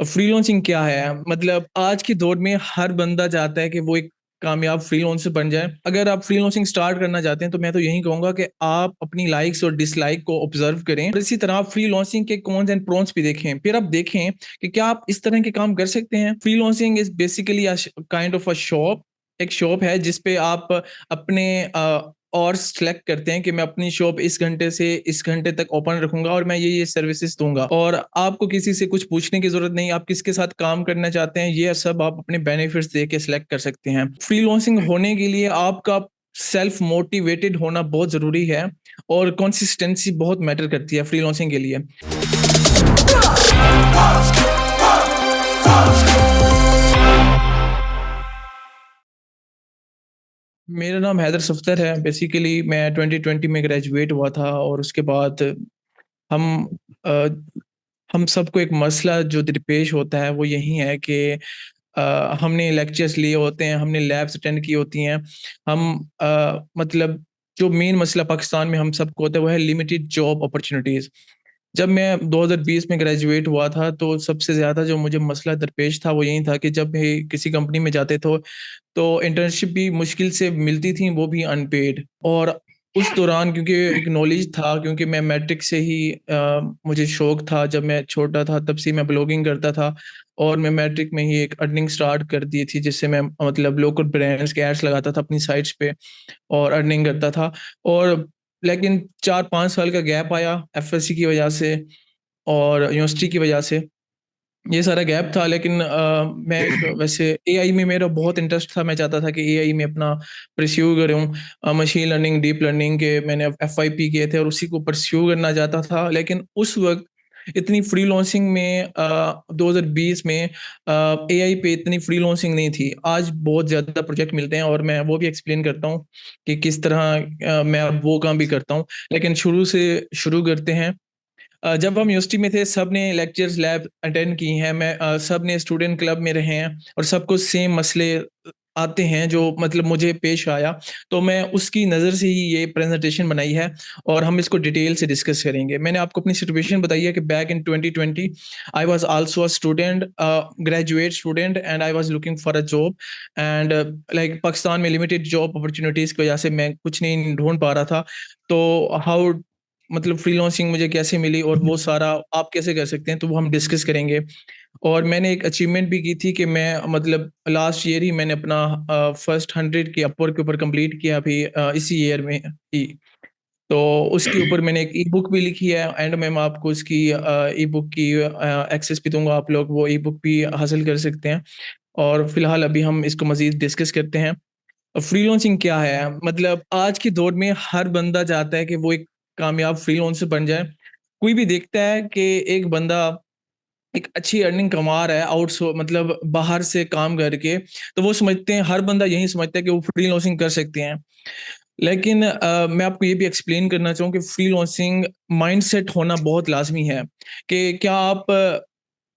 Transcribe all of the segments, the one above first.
Freelancing क्या है? मतलब आज के दौर में हर बंदा चाहता है कि वो एक कामयाब फ्रीलांसर बन जाए। अगर आप फ्रीलांसिंग स्टार्ट करना चाहते हैं, तो मैं तो यही कहूँगा कि आप अपनी लाइक्स और डिसलाइक को ऑब्जर्व करें और इसी तरह आप फ्रीलांसिंग के कॉन्स एंड प्रॉन्स भी देखें। फिर आप देखें कि क्या आप इस तरह के काम कर सकते हैं। Freelancing is basically kind of a shop. एक शॉप है जिस पे आप अपने और सेलेक्ट करते हैं कि मैं अपनी शॉप इस घंटे से इस घंटे तक ओपन रखूँगा और मैं ये सर्विसेज़ दूँगा और आपको किसी से कुछ पूछने की ज़रूरत नहीं, आप किसके साथ काम करना चाहते हैं, ये सब आप अपने बेनिफिट्स देके सिलेक्ट कर सकते हैं। फ्रीलांसिंग होने के लिए आपका सेल्फ मोटिवेटेड होना बहुत ज़रूरी है और कंसिस्टेंसी बहुत मैटर करती है फ्रीलांसिंग के लिए। मेरा नाम हैदर सफ़दर है। बेसिकली मैं 2020 में ग्रेजुएट हुआ था और उसके बाद हम अ, हम सबको एक मसला जो दरपेश होता है वो यही है कि हमने लेक्चर्स लिए होते हैं, हमने लैब्स अटेंड की होती हैं। हम मतलब जो मेन मसला पाकिस्तान में हम सबको होता है वो है लिमिटेड जॉब अपॉर्च्युनिटीज़। जब मैं 2020 में ग्रेजुएट हुआ था तो सबसे ज़्यादा जो मुझे मसला दरपेश था वो यही था कि जब भी किसी कंपनी में जाते तो इंटर्नशिप भी मुश्किल से मिलती थी, वो भी अनपेड। और उस दौरान क्योंकि एक नॉलेज था, क्योंकि मैं मैट्रिक से ही मुझे शौक था, जब मैं छोटा था तब से ही मैं ब्लॉगिंग करता था और मैं मैट्रिक में ही एक अर्निंग स्टार्ट कर दी थी, जिससे मैं मतलब लोकल ब्रांड्स के एड्स लगाता था अपनी साइट्स पे और अर्निंग करता था। और लेकिन 4-5 साल का गैप आया एफएससी की वजह से और यूनिवर्सिटी की वजह से। ये सारा गैप था, लेकिन मैं एक वैसे एआई में मेरा बहुत इंटरेस्ट था, मैं चाहता था कि एआई में अपना परस्यू करूँ। मशीन लर्निंग, डीप लर्निंग के मैंने एफवाईपी किए थे और उसी को परस्यू करना चाहता था। लेकिन उस वक़्त इतनी फ्रीलांसिंग में 2020 में एआई पे इतनी फ्रीलांसिंग नहीं थी। आज बहुत ज़्यादा प्रोजेक्ट मिलते हैं और मैं वो भी एक्सप्लेन करता हूँ कि किस तरह मैं अब वो काम भी करता हूँ। लेकिन शुरू से शुरू करते हैं। जब हम यूनिवर्सिटी में थे, सबने लेक्चर्स, लैब अटेंड की हैं। सबने स्टूडेंट क्लब में रहे हैं और सबको सेम मसले आते हैं जो मतलब मुझे पेश आया। तो मैं उसकी नज़र से ही ये प्रेज़ेंटेशन बनाई है और हम इसको डिटेल से डिस्कस करेंगे। मैंने आपको अपनी सिचुएशन बताई है कि back in 2020 I was also a student, graduate student and I was looking for a job and like Pakistan में लिमिटेड जॉब अपॉर्च्युनिटीज़ की वजह से मैं कुछ नहीं ढूँढ पा रहा था। तो हाउ मतलब फ्रीलांसिंग मुझे कैसे मिली और वो सारा आप कैसे कर सकते हैं, तो वो हम डिस्कस करेंगे। और मैंने एक अचीवमेंट भी की थी कि मैं मतलब लास्ट ईयर ही मैंने अपना फर्स्ट 100 की अपवर्क के ऊपर कंप्लीट किया अभी इसी ईयर में ही। तो उसके ऊपर मैंने एक ई-बुक भी लिखी है एंड में मैं आपको इसकी ई-बुक की एक्सेस भी दूँगा, आप लोग वो ई-बुक भी हासिल कर सकते हैं। और फिलहाल अभी हम इसको मज़ीद डिस्कस करते हैं। फ्रीलांसिंग क्या है? मतलब आज के दौर में हर बंदा चाहता है कि वो एक कामयाब फ्रीलांसर बन जाए। कोई भी देखता है कि एक बंदा एक अच्छी अर्निंग कमा रहा है मतलब बाहर से काम करके, तो वो समझते हैं, हर बंदा यही समझता है कि वो फ्रीलांसिंग कर सकते हैं। लेकिन मैं आपको ये भी एक्सप्लेन करना चाहूँ कि फ्रीलांसिंग माइंडसेट होना बहुत लाज़मी है कि क्या आप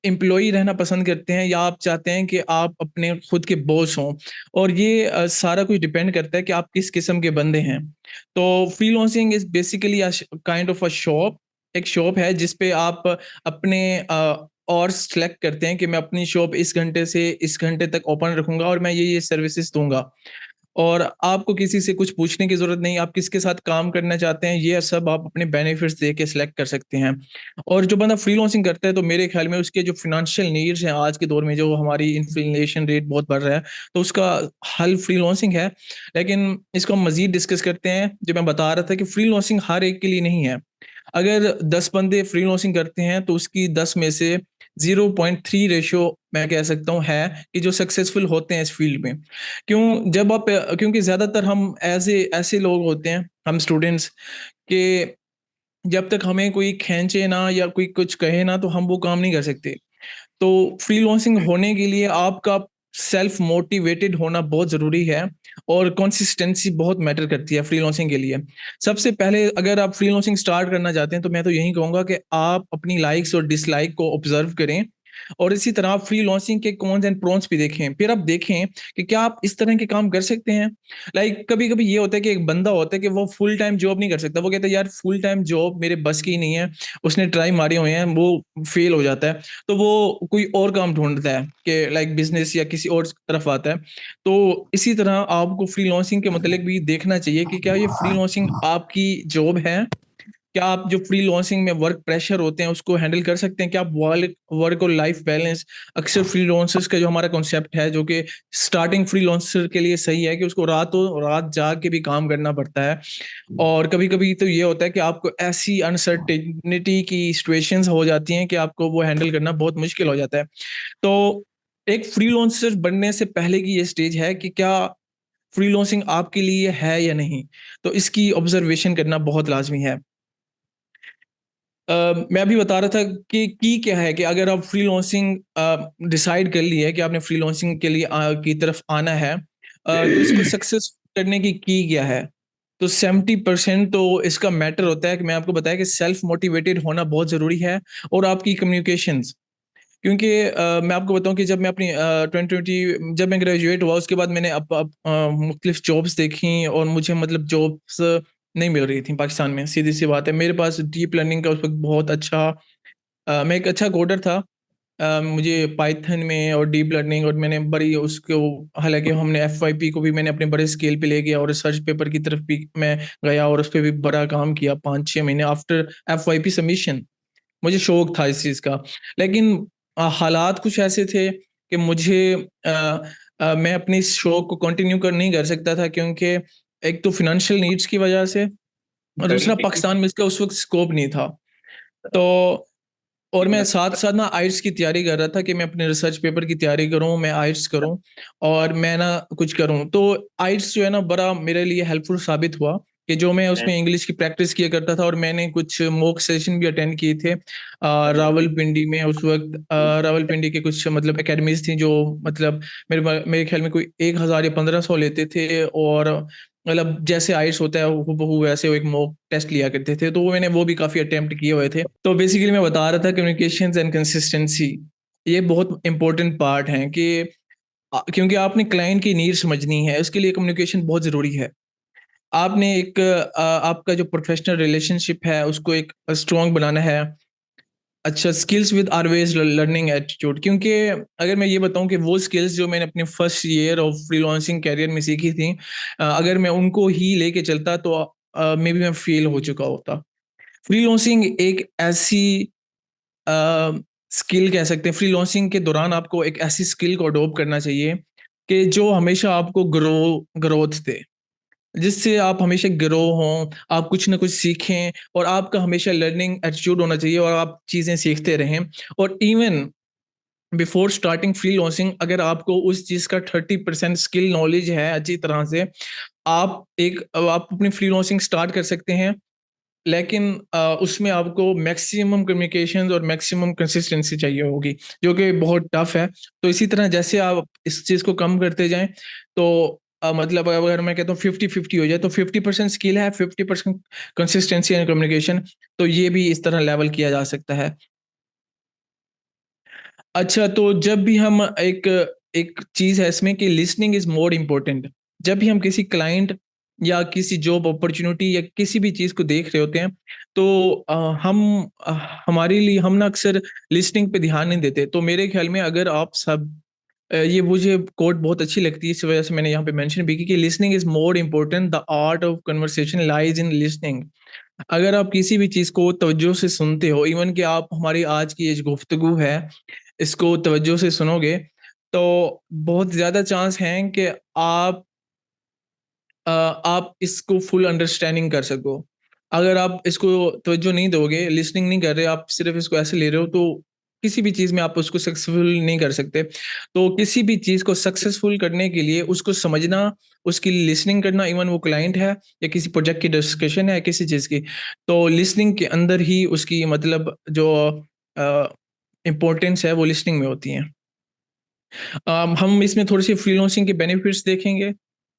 एम्प्लॉयी रहना पसंद करते हैं या आप चाहते हैं कि आप अपने खुद के बॉस हों। और ये सारा कुछ डिपेंड करता है कि आप किस किस्म के बंदे हैं। तो freelancing is basically kind of a shop. एक शॉप है जिस पे आप अपने और सेलेक्ट करते हैं कि मैं अपनी शॉप इस घंटे से इस घंटे तक ओपन रखूँगा और मैं ये सर्विसेज़ दूँगा। और आपको किसी से कुछ पूछने की ज़रूरत नहीं, आप किसके साथ काम करना चाहते हैं, ये सब आप अपने बेनिफिट्स देख के सिलेक्ट कर सकते हैं। और जो बंदा फ्रीलांसिंग करता है, तो मेरे ख़्याल में उसके जो फ़ाइनेंशियल नीड्स हैं आज के दौर में, जो हमारी इन्फ्लेशन रेट बहुत बढ़ रहा है, तो उसका हल फ्रीलांसिंग है। लेकिन इसको हम मज़ीद डिस्कस करते हैं, जो मैं बता रहा था कि फ्रीलांसिंग हर एक के लिए नहीं है। अगर 10 बंदे फ्रीलांसिंग करते हैं, तो उसकी 10 में से 0.3 रेशियो मैं कह सकता हूँ है कि जो सक्सेसफुल होते हैं इस फ़ील्ड में। क्योंकि ज़्यादातर हम ऐसे ऐसे लोग होते हैं, हम स्टूडेंट्स, कि जब तक हमें कोई खींचे ना या कोई कुछ कहे ना, तो हम वो काम नहीं कर सकते। तो फ्रीलांसिंग होने के लिए आपका सेल्फ मोटिवेटेड होना बहुत ज़रूरी है और कंसिस्टेंसी बहुत मैटर करती है फ्रीलांसिंग के लिए। सबसे पहले अगर आप फ्रीलांसिंग स्टार्ट करना चाहते हैं, तो मैं तो यही कहूँगा कि आप अपनी लाइक्स और डिसलाइक को ऑब्ज़र्व करें और इसी तरह आप फ्रीलांसिंग के कॉन्स एंड प्रॉन्स भी देखें। फिर आप देखें कि क्या आप इस तरह के काम कर सकते हैं। लाइक कभी-कभी ये होता है कि एक बंदा होता है कि वो फुल टाइम जॉब नहीं कर सकता। वो कहता है यार फुल टाइम जॉब मेरे बस की नहीं है। उसने ट्राई मारे हुए हैं, वो फेल हो जाता है। तो वो कोई और काम ढूँढता है कि लाइक बिज़नेस या किसी और तरफ आता है। तो इसी तरह आपको फ्रीलांसिंग के मतलब भी देखना चाहिए कि क्या ये फ्रीलांसिंग आपकी जॉब है? क्या आप जो फ्रीलांसिंग में वर्क प्रेशर होते हैं उसको हैंडल कर सकते हैं? क्या आप वर्क वर्क और लाइफ बैलेंस अक्सर फ्रीलांसर्स का जो हमारा कॉन्सेप्ट है जो कि स्टार्टिंग फ्रीलांसर के लिए सही है कि उसको रातों रात जाग के भी काम करना पड़ता है। और कभी-कभी तो ये होता है कि आपको ऐसी अनसर्टेनिटी की सिचुएशंस हो जाती हैं कि आपको वो हैंडल करना बहुत मुश्किल हो जाता है। तो एक फ्रीलांसर बनने से पहले की ये स्टेज है कि क्या फ्रीलांसिंग आपके लिए है या नहीं? तो इसकी ऑब्जर्वेशन करना बहुत लाज़मी है। मैं अभी बता रहा था कि की क्या है कि अगर आप फ्रीलांसिंग डिसाइड कर ली है कि आपने फ्रीलांसिंग के लिए की तरफ आना है, तो इसको सक्सेस करने की क्या है? तो 70% तो इसका मैटर होता है कि मैं आपको बताया कि सेल्फ मोटिवेटेड होना बहुत ज़रूरी है और आपकी कम्युनिकेशंस। क्योंकि मैं आपको बताऊँ कि जब मैं अपनी 2020 जब मैं ग्रेजुएट हुआ उसके बाद मैंने मुख्तलिफ जॉब्स देखी और मुझे मतलब जॉब्स नहीं मिल रही थी पाकिस्तान में, सीधी-सी बात है। मेरे पास डीप लर्निंग का उस वक़्त बहुत अच्छा मैं एक अच्छा कोडर था। मुझे पाइथन में और डीप लर्निंग और मैंने बड़ी उसको हालाँकि हमने एफवाईपी को भी मैंने अपने बड़े स्केल पे ले गया और रिसर्च पेपर की तरफ भी मैं गया और उसपे भी बड़ा काम किया 5-6 महीने आफ्टर एफवाईपी सबमिशन। मुझे शौक था इस चीज़ का। लेकिन हालात कुछ ऐसे थे कि मुझे अ मैं अपने इस शौक को कंटिन्यू नहीं कर सकता था क्योंकि एक तो फ़ाइनेंशियल नीड्स की वजह से और दूसरा पाकिस्तान में इसका उस वक़्त स्कोप नहीं था। तो और मैं साथ-साथ ना आइल्स की तैयारी कर रहा था कि मैं अपने रिसर्च पेपर की तैयारी करूँ, मैं आइल्स करूँ और मैं ना कुछ करूँ। तो आइल्स जो है ना बड़ा मेरे लिए हेल्पफुल साबित हुआ कि जो मैं उसमें इंग्लिश की प्रैक्टिस किया करता था और मैंने कुछ मॉक सेशन भी अटेंड किए थे। रावलपिंडी में उस वक़्त रावलपिंडी के कुछ मतलब अकेडमीज़ थी जो मतलब मेरे ख्याल में कोई 1000 या 1500 लेते थे और मतलब जैसे आइल्स होता है हूबहू वैसे वो एक मॉक टेस्ट लिया करते थे, तो वो भी काफ़ी अटेम्प्ट किए हुए थे। तो बेसिकली मैं बता रहा था कम्युनिकेशंस एंड कंसिस्टेंसी ये बहुत इम्पोर्टेंट पार्ट हैं कि क्योंकि आपने क्लाइंट की नीड समझनी है, उसके लिए कम्युनिकेशन बहुत ज़रूरी है। आपने आपका जो प्रोफ़ेशनल रिलेशनशिप है उसको एक स्ट्रॉन्ग बनाना है। अच्छा skills with always learning attitude क्योंकि अगर मैं ये बताऊँ कि वो स्किल्स जो मैंने अपने first year of freelancing career में सीखी थी, अगर मैं उनको ही लेके चलता तो मेबी मैं फ़ेल हो चुका होता। फ्रीलांसिंग एक ऐसी अ, स्किल कह सकते हैं फ्रीलांसिंग के दौरान आपको एक ऐसी स्किल को अडॉप्ट करना चाहिए कि जो हमेशा आपको ग्रोथ दे। जिससे आप हमेशा ग्रो हों, आप कुछ ना कुछ सीखें और आपका हमेशा लर्निंग एटीट्यूड होना चाहिए और आप चीज़ें सीखते रहें। और इवन बिफोर स्टार्टिंग फ्रीलांसिंग अगर आपको उस चीज़ का 30% स्किल नॉलेज है अच्छी तरह से, आप अपनी फ्रीलांसिंग स्टार्ट कर सकते हैं। लेकिन उसमें आपको मैक्सिमम कम्युनिकेशंस और मैक्सिमम कंसिस्टेंसी चाहिए होगी, जो कि बहुत टफ है। तो इसी तरह जैसे आप इस चीज़ को कम करते जाएँ, तो मतलब अगर मैं कहता हूँ 50-50 हो जाए, तो 50% स्किल है, 50% कंसिस्टेंसी एंड कम्युनिकेशन, तो ये भी इस तरह लेवल किया जा सकता है। अच्छा, तो जब भी हम एक एक चीज़ है इसमें कि लिसनिंग इज़ मोर इम्पोर्टेंट। जब भी हम किसी क्लाइंट या किसी जॉब अपॉर्च्युनिटी या किसी भी चीज़ को देख रहे होते हैं, तो अ, हमारे लिए हम ना अक्सर लिसनिंग पे ध्यान नहीं देते। तो मेरे ख़्याल में अगर आप सब ये मुझे कोट बहुत अच्छी लगती है, इस वज़ह से मैंने यहाँ पे मेंशन भी की कि listening is more important, the art of conversation lies in listening. अगर आप किसी भी चीज़ को तवज्जो से सुनते हो, इवन कि आप हमारी आज की ये जो गुफ्तगू है, इसको तवज्जो से सुनोगे, तो बहुत ज़्यादा चांस हैं कि आप इसको फुल अंडरस्टैंडिंग कर सको। अगर आप इसको तवज्जो नहीं दोगे, लिसनिंग नहीं कर रहे, आप सिर्फ़ इसको ऐसे ले रहे हो, तो किसी भी चीज़ में आप उसको सक्सेसफुल नहीं कर सकते। तो किसी भी चीज़ को सक्सेसफुल करने के लिए उसको समझना, उसकी लिसनिंग करना, इवन वो क्लाइंट है या किसी प्रोजेक्ट की डिस्कशन है, किसी चीज़ की, तो लिसनिंग के अंदर ही उसकी मतलब जो अ, इम्पोर्टेंस है, वो लिसनिंग में होती है। हम इसमें थोड़ी-सी फ्रीलांसिंग के बेनिफिट्स देखेंगे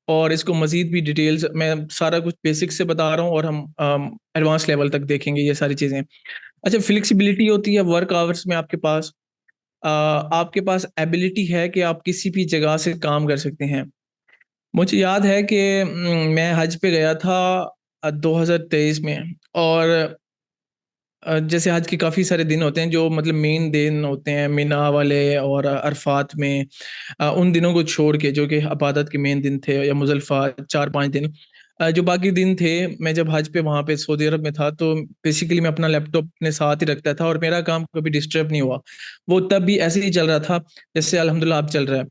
और इसको मज़ीद भी डिटेल्स मैं सारा कुछ बेसिक्स से बता रहा हूँ और हम एडवांस लेवल तक देखेंगे ये सारी चीज़ें। अच्छा फ्लेक्सिबिलिटी होती है वर्क आवर्स में आपके पास। आपके पास एबिलिटी है कि आप किसी भी जगह से काम कर सकते हैं। मुझे याद है कि मैं हज पे गया था 2023 में। और जैसे हज के काफ़ी सारे दिन होते हैं जो मतलब मेन दिन होते हैं मिना वाले और अरफात में। उन दिनों को छोड़ के जो कि इबादत के मेन दिन थे, या मुज़लफ़ा 4-5 दिन, जो बाकी दिन थे, मैं जब हज पे वहाँ पे सऊदी अरब में था, तो बेसिकली मैं अपना लैपटॉप अपने साथ ही रखता था और मेरा काम कभी डिस्टर्ब नहीं हुआ। वो तब भी ऐसे ही चल रहा था जैसे अल्हम्दुलिल्लाह अब चल रहा है।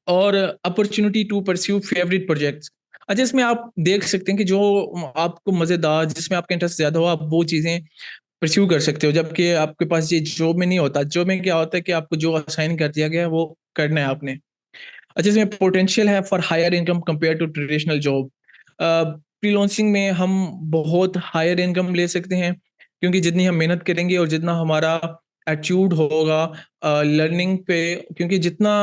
और opportunity to pursue favourite projects. अच्छा, इसमें आप देख सकते हैं कि जो आपको मज़ेदार, जिसमें आपका इंटरेस्ट ज़्यादा हो, आप वो चीज़ें परस्यू कर सकते हो, जबकि आपके पास ये जॉब में नहीं होता। जॉब में क्या होता है कि आपको जो असाइन कर दिया गया है वो करना है आपने। अच्छा, इसमें पोटेंशियल है for higher income compare to traditional job. Freelancing में हम बहुत हायर इनकम ले सकते हैं, क्योंकि जितनी हम मेहनत करेंगे और जितना हमारा एटीट्यूड होगा लर्निंग पे, क्योंकि जितना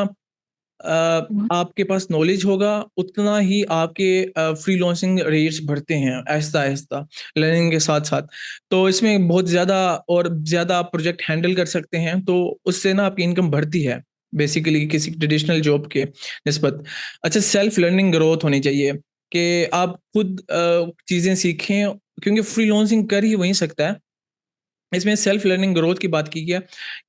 आपके पास नॉलेज होगा, उतना ही आपके फ्रीलांसिंग रेट्स बढ़ते हैं आहिस्ता-आहिस्ता, लर्निंग के साथ-साथ। तो इसमें बहुत ज़्यादा और ज़्यादा आप प्रोजेक्ट हैंडल कर सकते हैं, तो उससे ना आपकी इनकम बढ़ती है, बेसिकली किसी ट्रेडिशनल जॉब के निस्बत। अच्छा, सेल्फ लर्निंग ग्रोथ होनी चाहिए कि आप खुद चीज़ें सीखें, क्योंकि फ्रीलांसिंग कर ही वही सकता है। इसमें सेल्फ लर्निंग ग्रोथ की बात की है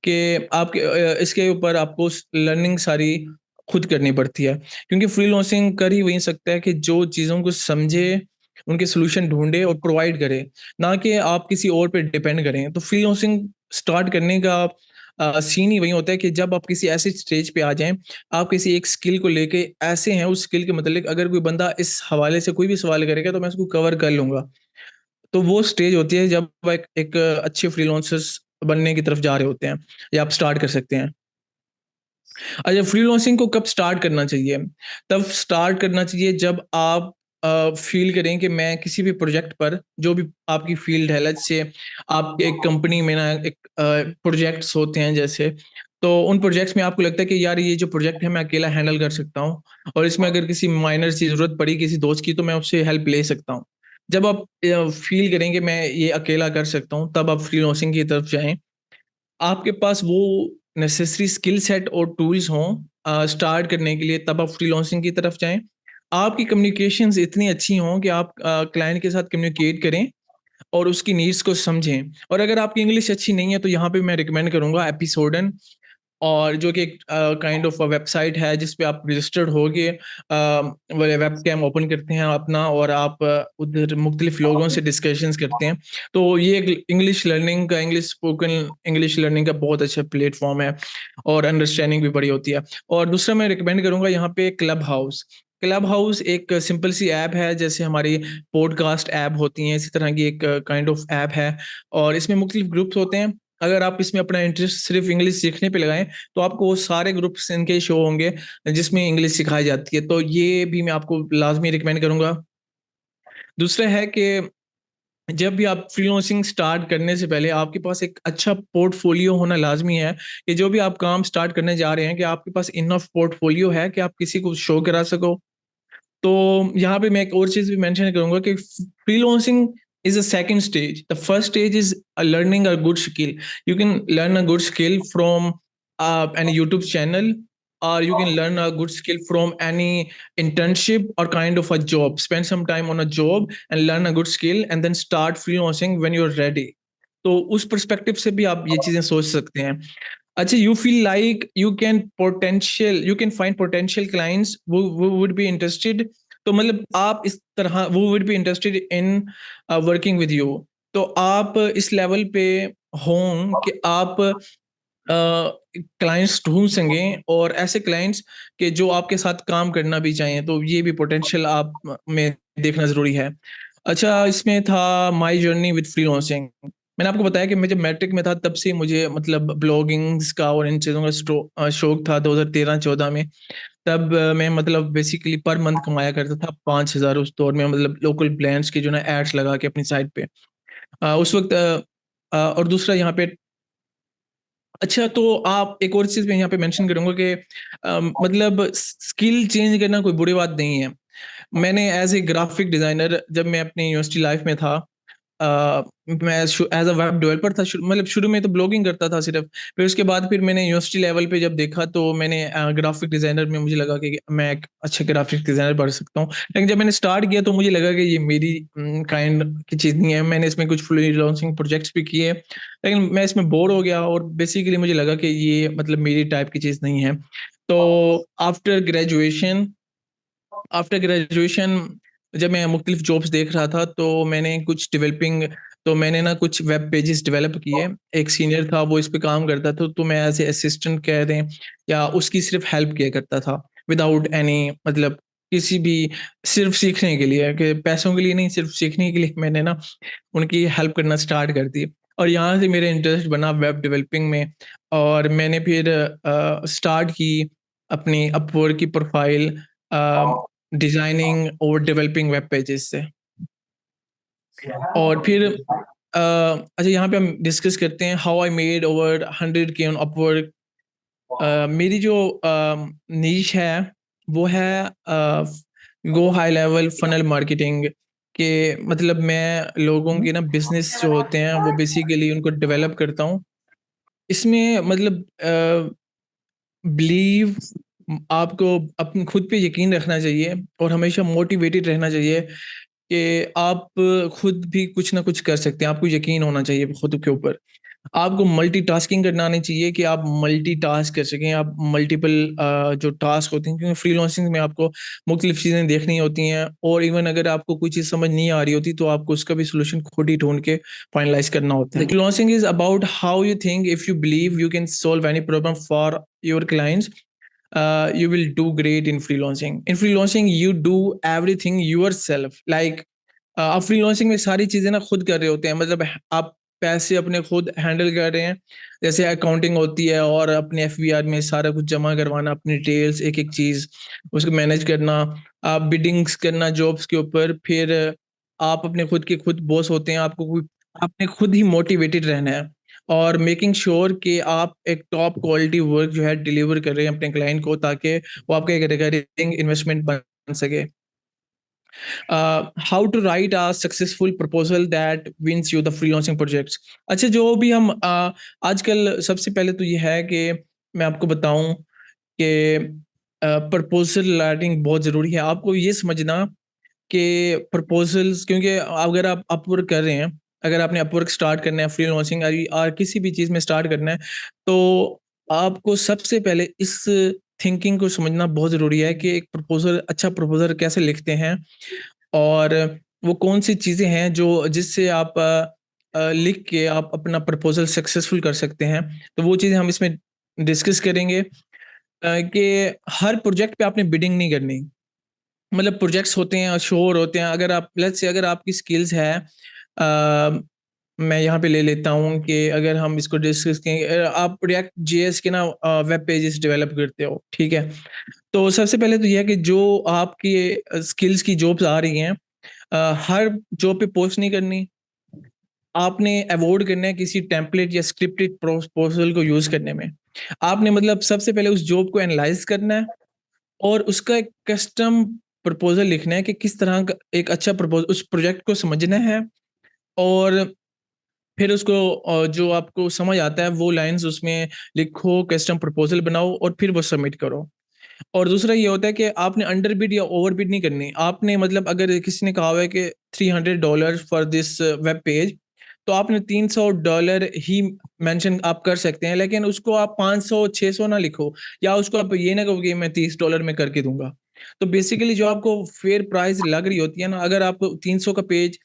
कि आपके इसके ऊपर आपको लर्निंग सारी खुद करनी पड़ती है, क्योंकि फ्रीलांसिंग कर ही वही सकता है कि जो चीज़ों को समझे, उनके सॉल्यूशन ढूंढे और प्रोवाइड करे, ना कि आप किसी और पे डिपेंड करें। तो फ्रीलांसिंग स्टार्ट करने का सीन ही वही होता है कि जब आप किसी ऐसे स्टेज पे आ जाएं, आप किसी एक स्किल को लेके ऐसे हैं, उस स्किल के मतलब अगर कोई बंदा इस हवाले से कोई भी सवाल करेगा तो मैं उसको कवर कर लूंगा। तो वो स्टेज होती है जब वो एक अच्छे फ्रीलांसर्स बनने की तरफ जा रहे होते हैं, या आप स्टार्ट कर सकते हैं। अच्छा, फ्रीलांसिंग को कब स्टार्ट करना चाहिए? तब स्टार्ट करना चाहिए जब आप फ़ील करें कि मैं किसी भी प्रोजेक्ट पर, जो भी आपकी फ़ील्ड है, लेट्स से आप एक कंपनी में ना एक प्रोजेक्ट्स होते हैं जैसे, तो उन प्रोजेक्ट्स में आपको लगता है कि यार ये जो प्रोजेक्ट है मैं अकेला हैंडल कर सकता हूँ, और इसमें अगर किसी माइनर सी ज़रूरत पड़ी किसी दोस्त की, तो मैं उससे हेल्प ले सकता हूँ। जब आप फ़ील करेंगे मैं ये अकेला कर सकता हूँ, तब आप फ्रीलांसिंग की तरफ जाएँ। आपके पास वो नेसेसरी स्किल सेट और टूल्स हों स्टार्ट करने के लिए, तब आप फ्रीलांसिंग की तरफ जाएँ। आपकी कम्युनिकेशंस इतनी अच्छी हों कि आप क्लाइंट के साथ कम्युनिकेट करें और उसकी नीड्स को समझें। और अगर आपकी इंग्लिश अच्छी नहीं है, तो यहाँ पे मैं रिकमेंड करूँगा एपिसोडन, और जो कि एक काइंड ऑफ वेबसाइट है जिस पे आप रजिस्टर्ड होके वो वेबकैम ओपन करते हैं अपना, और आप उधर मुख्तलिफ लोगों से डिस्कशंस करते हैं। तो ये एक इंग्लिश लर्निंग का, इंग्लिश स्पोकन इंग्लिश लर्निंग का बहुत अच्छा प्लेटफ़ॉर्म है, और अंडरस्टैंडिंग भी बड़ी होती है। और दूसरा मैं रिकमेंड करूँगा यहाँ पे क्लब हाउस। क्लब हाउस एक सिंपल सी ऐप है, जैसे हमारी पॉडकास्ट ऐप होती हैं, इसी तरह की एक काइंड ऑफ ऐप है, और इसमें मुख्तलिफ ग्रुप्स होते हैं। अगर आप इसमें अपना इंटरेस्ट सिर्फ़ इंग्लिश सीखने पे लगाएँ, तो आपको वो सारे ग्रुप्स इनके शो होंगे जिसमें इंग्लिश सिखाई जाती है, तो ये भी मैं आपको लाज़मी रिकमेंड करूँगा। दूसरा है कि जब भी आप फ्रीलांसिंग स्टार्ट करने से पहले आपके पास एक अच्छा पोर्टफोलियो होना लाज़मी है, कि जो भी आप काम स्टार्ट करने जा रहे हैं, कि आपके पास इनफ पोर्टफोलियो है कि आप किसी को शो करा सको। तो यहाँ पे मैं एक और चीज़ भी मेंशन करूँगा कि freelancing is a second stage. The first stage is learning a good skill. You can learn a good skill from any YouTube channel, or you can learn a good skill from any internship or kind of a job. Spend some time on a job and learn a good skill, and then start freelancing when you're ready. तो उस perspective से भी आप ये चीज़ें सोच सकते हैं। अच्छा, you feel like you can find potential clients who would be interested, तो मतलब आप इस तरह who would be interested in working with you, तो आप इस लेवल पे हों कि आप क्लाइंट्स ढूँढ सकें, और ऐसे क्लाइंट्स के जो आपके साथ काम करना भी चाहें, तो ये भी पोटेंशियल आप में देखना ज़रूरी है। अच्छा, इसमें था माय जर्नी विद फ्रीलांसिंग। मैंने आपको बताया कि मैं जब मैट्रिक में था, तब से मुझे मतलब ब्लॉगिंग्स का और इन चीज़ों का शौक था 2013-14 में। तब मैं मतलब बेसिकली पर मंथ कमाया करता था 5,000 उस दौर में, मतलब लोकल ब्रांड्स की जो ना एड्स लगा के अपनी साइट पे। उस वक़्त और दूसरा यहाँ पे, अच्छा, तो आप एक और चीज़ मैं यहाँ पे मेंशन करूँगा कि मतलब स्किल चेंज करना कोई बुरी बात नहीं है। मैंने एज़ ए ग्राफ़िक डिज़ाइनर, जब मैं अपनी यूनिवर्सिटी लाइफ़ में था, मैं एज अ वेब डेवलपर था, मतलब शुरू में तो ब्लॉगिंग करता था सिर्फ। फिर उसके बाद फिर मैंने यूनिवर्सिटी लेवल पे जब देखा तो मैंने ग्राफिक डिजाइनर में मुझे लगा कि मैं एक अच्छे ग्राफिक डिजाइनर बन सकता हूँ। लेकिन जब मैंने स्टार्ट किया तो मुझे लगा कि ये मेरी काइंड की चीज़ नहीं है। मैंने इसमें कुछ फ्रीलांसिंग प्रोजेक्ट्स भी किए, लेकिन मैं इसमें बोर हो गया और बेसिकली मुझे लगा कि ये मतलब मेरी टाइप की चीज़ नहीं है। तो आफ्टर ग्रेजुएशन आफ्टर ग्रेजुएशन जब मैं मुख्तलिफ जॉब्स देख रहा था तो मैंने कुछ डेवलपिंग तो मैंने ना कुछ वेब पेजेस डेवलप किए। एक सीनियर था वो इस पे काम करता था, तो मैं एज़ ए असिस्टेंट कह दें या उसकी सिर्फ़ हेल्प किया करता था विदाउट एनी मतलब किसी भी, सिर्फ़ सीखने के लिए, कि पैसों के लिए नहीं, सिर्फ़ सीखने के लिए मैंने ना उनकी हेल्प करना स्टार्ट कर दी। और यहाँ से मेरा इंटरेस्ट बना वेब डेवलपिंग में, और मैंने फिर स्टार्ट की अपनी अपवर्क की प्रोफ़ाइल डिज़ाइनिंग और डेवलपिंग वेब पेजेज़ से। और फिर अच्छा, यहाँ पे हम डिस्कस करते हैं हाउ आई मेड ओवर 100 के ऑन अपवर्क। मेरी जो नीश है वो है go high level funnel marketing, के मतलब मैं लोगों के ना बिजनेस जो होते हैं वो बेसिकली उनको डेवलप करता हूँ। इसमें मतलब बिलीव आपको अपने खुद पे यकीन रखना चाहिए और हमेशा मोटिवेटेड रहना चाहिए कि आप खुद भी कुछ ना कुछ कर सकते हैं। आपको यकीन होना चाहिए खुद के ऊपर। आपको मल्टीटास्किंग करना आनी चाहिए कि आप मल्टीटास्क कर सकें, आप मल्टीपल जो टास्क होते हैं, क्योंकि फ्रीलांसिंग में आपको मुख्तलिफ चीज़ें देखनी होती हैं, और इवन अगर आपको कोई चीज़ समझ नहीं आ रही होती तो आपको उसका भी सॉल्यूशन खुद ही ढूँढ के फाइनलाइज़ करना होता है। Freelancing is about how you think. If you believe you can solve any problem for your clients, you will do great in freelancing. In freelancing, you do everything yourself. Like आप freelancing में सारी चीज़ें ना खुद कर रहे होते हैं, मतलब आप पैसे अपने खुद हैंडल कर रहे हैं। जैसे अकाउंटिंग होती है और अपने एफबीआर में सारा कुछ जमा करवाना, अपनी डिटेल्स एक-एक चीज़ उसको मैनेज करना, आप बिडिंग्स करना जॉब्स के ऊपर, फिर आप अपने खुद के खुद बॉस होते हैं, आपको कोई आपने खुद ही मोटिवेटेड रहना है और मेकिंग श्योर कि आप एक टॉप क्वालिटी वर्क जो है डिलीवर कर रहे हैं अपने क्लाइंट को, ताकि वो आपका एक रिकरिंग इन्वेस्टमेंट बन सके। How to write a successful proposal that wins you the freelancing projects. अच्छा, जो भी हम आजकल सबसे पहले तो ये है कि मैं आपको बताऊं कि प्रपोजल राइटिंग बहुत ज़रूरी है। आपको ये समझना कि प्रपोजल्स, क्योंकि अगर आप अपवर्क कर रहे हैं, अगर आपने अपवर्क स्टार्ट करना है, फ्रीलांसिंग और किसी भी चीज़ में स्टार्ट करना है, तो आपको सबसे पहले इस थिंकिंग को समझना बहुत ज़रूरी है कि एक प्रपोजल, अच्छा प्रपोजल कैसे लिखते हैं, और वो कौन-सी चीज़ें हैं जो जिससे आप लिख के आप अपना प्रपोज़ल सक्सेसफुल कर सकते हैं। तो वो चीज़ें हम इसमें डिस्कस करेंगे कि हर प्रोजेक्ट पे आपने बिडिंग नहीं करनी। मतलब प्रोजेक्ट्स होते हैं, शोर होते हैं, अगर आप लेट्स से अगर आपकी स्किल्स है, मैं यहाँ पे ले लेता हूँ कि अगर हम इसको डिस्कस करें, आप रिएक्ट जेएस के ना वेब पेजेस डेवलप करते हो, ठीक है? तो सबसे पहले तो ये है कि जो आपकी स्किल्स की जॉब्स आ रही हैं, हर जॉब पे पोस्ट नहीं करनी। आपने अवॉइड करना है किसी टेम्पलेट या स्क्रिप्टेड प्रपोज़ल को यूज़ करने में। आपने मतलब सबसे पहले उस जॉब को एनालाइज़ करना है और उसका एक कस्टम प्रपोज़ल लिखना है कि किस तरह का एक अच्छा उस प्रोजेक्ट को समझना है, और फिर उसको जो आपको समझ आता है वो लाइन्स उसमें लिखो, कस्टम प्रपोज़ल बनाओ और फिर वो सबमिट करो। और दूसरा ये होता है कि आपने अंडरबिड या ओवरबिड नहीं करनी। आपने मतलब अगर किसी ने कहा हुआ है कि $300 फॉर दिस वेब पेज, तो आपने $300 ही मेंशन आप कर सकते हैं, लेकिन उसको आप 500, 600 ना लिखो, या उसको आप ये ना कहो कि मैं $30 में करके दूँगा। तो बेसिकली जो आपको फेयर प्राइस लग रही होती है ना, अगर आपको 300 का पेज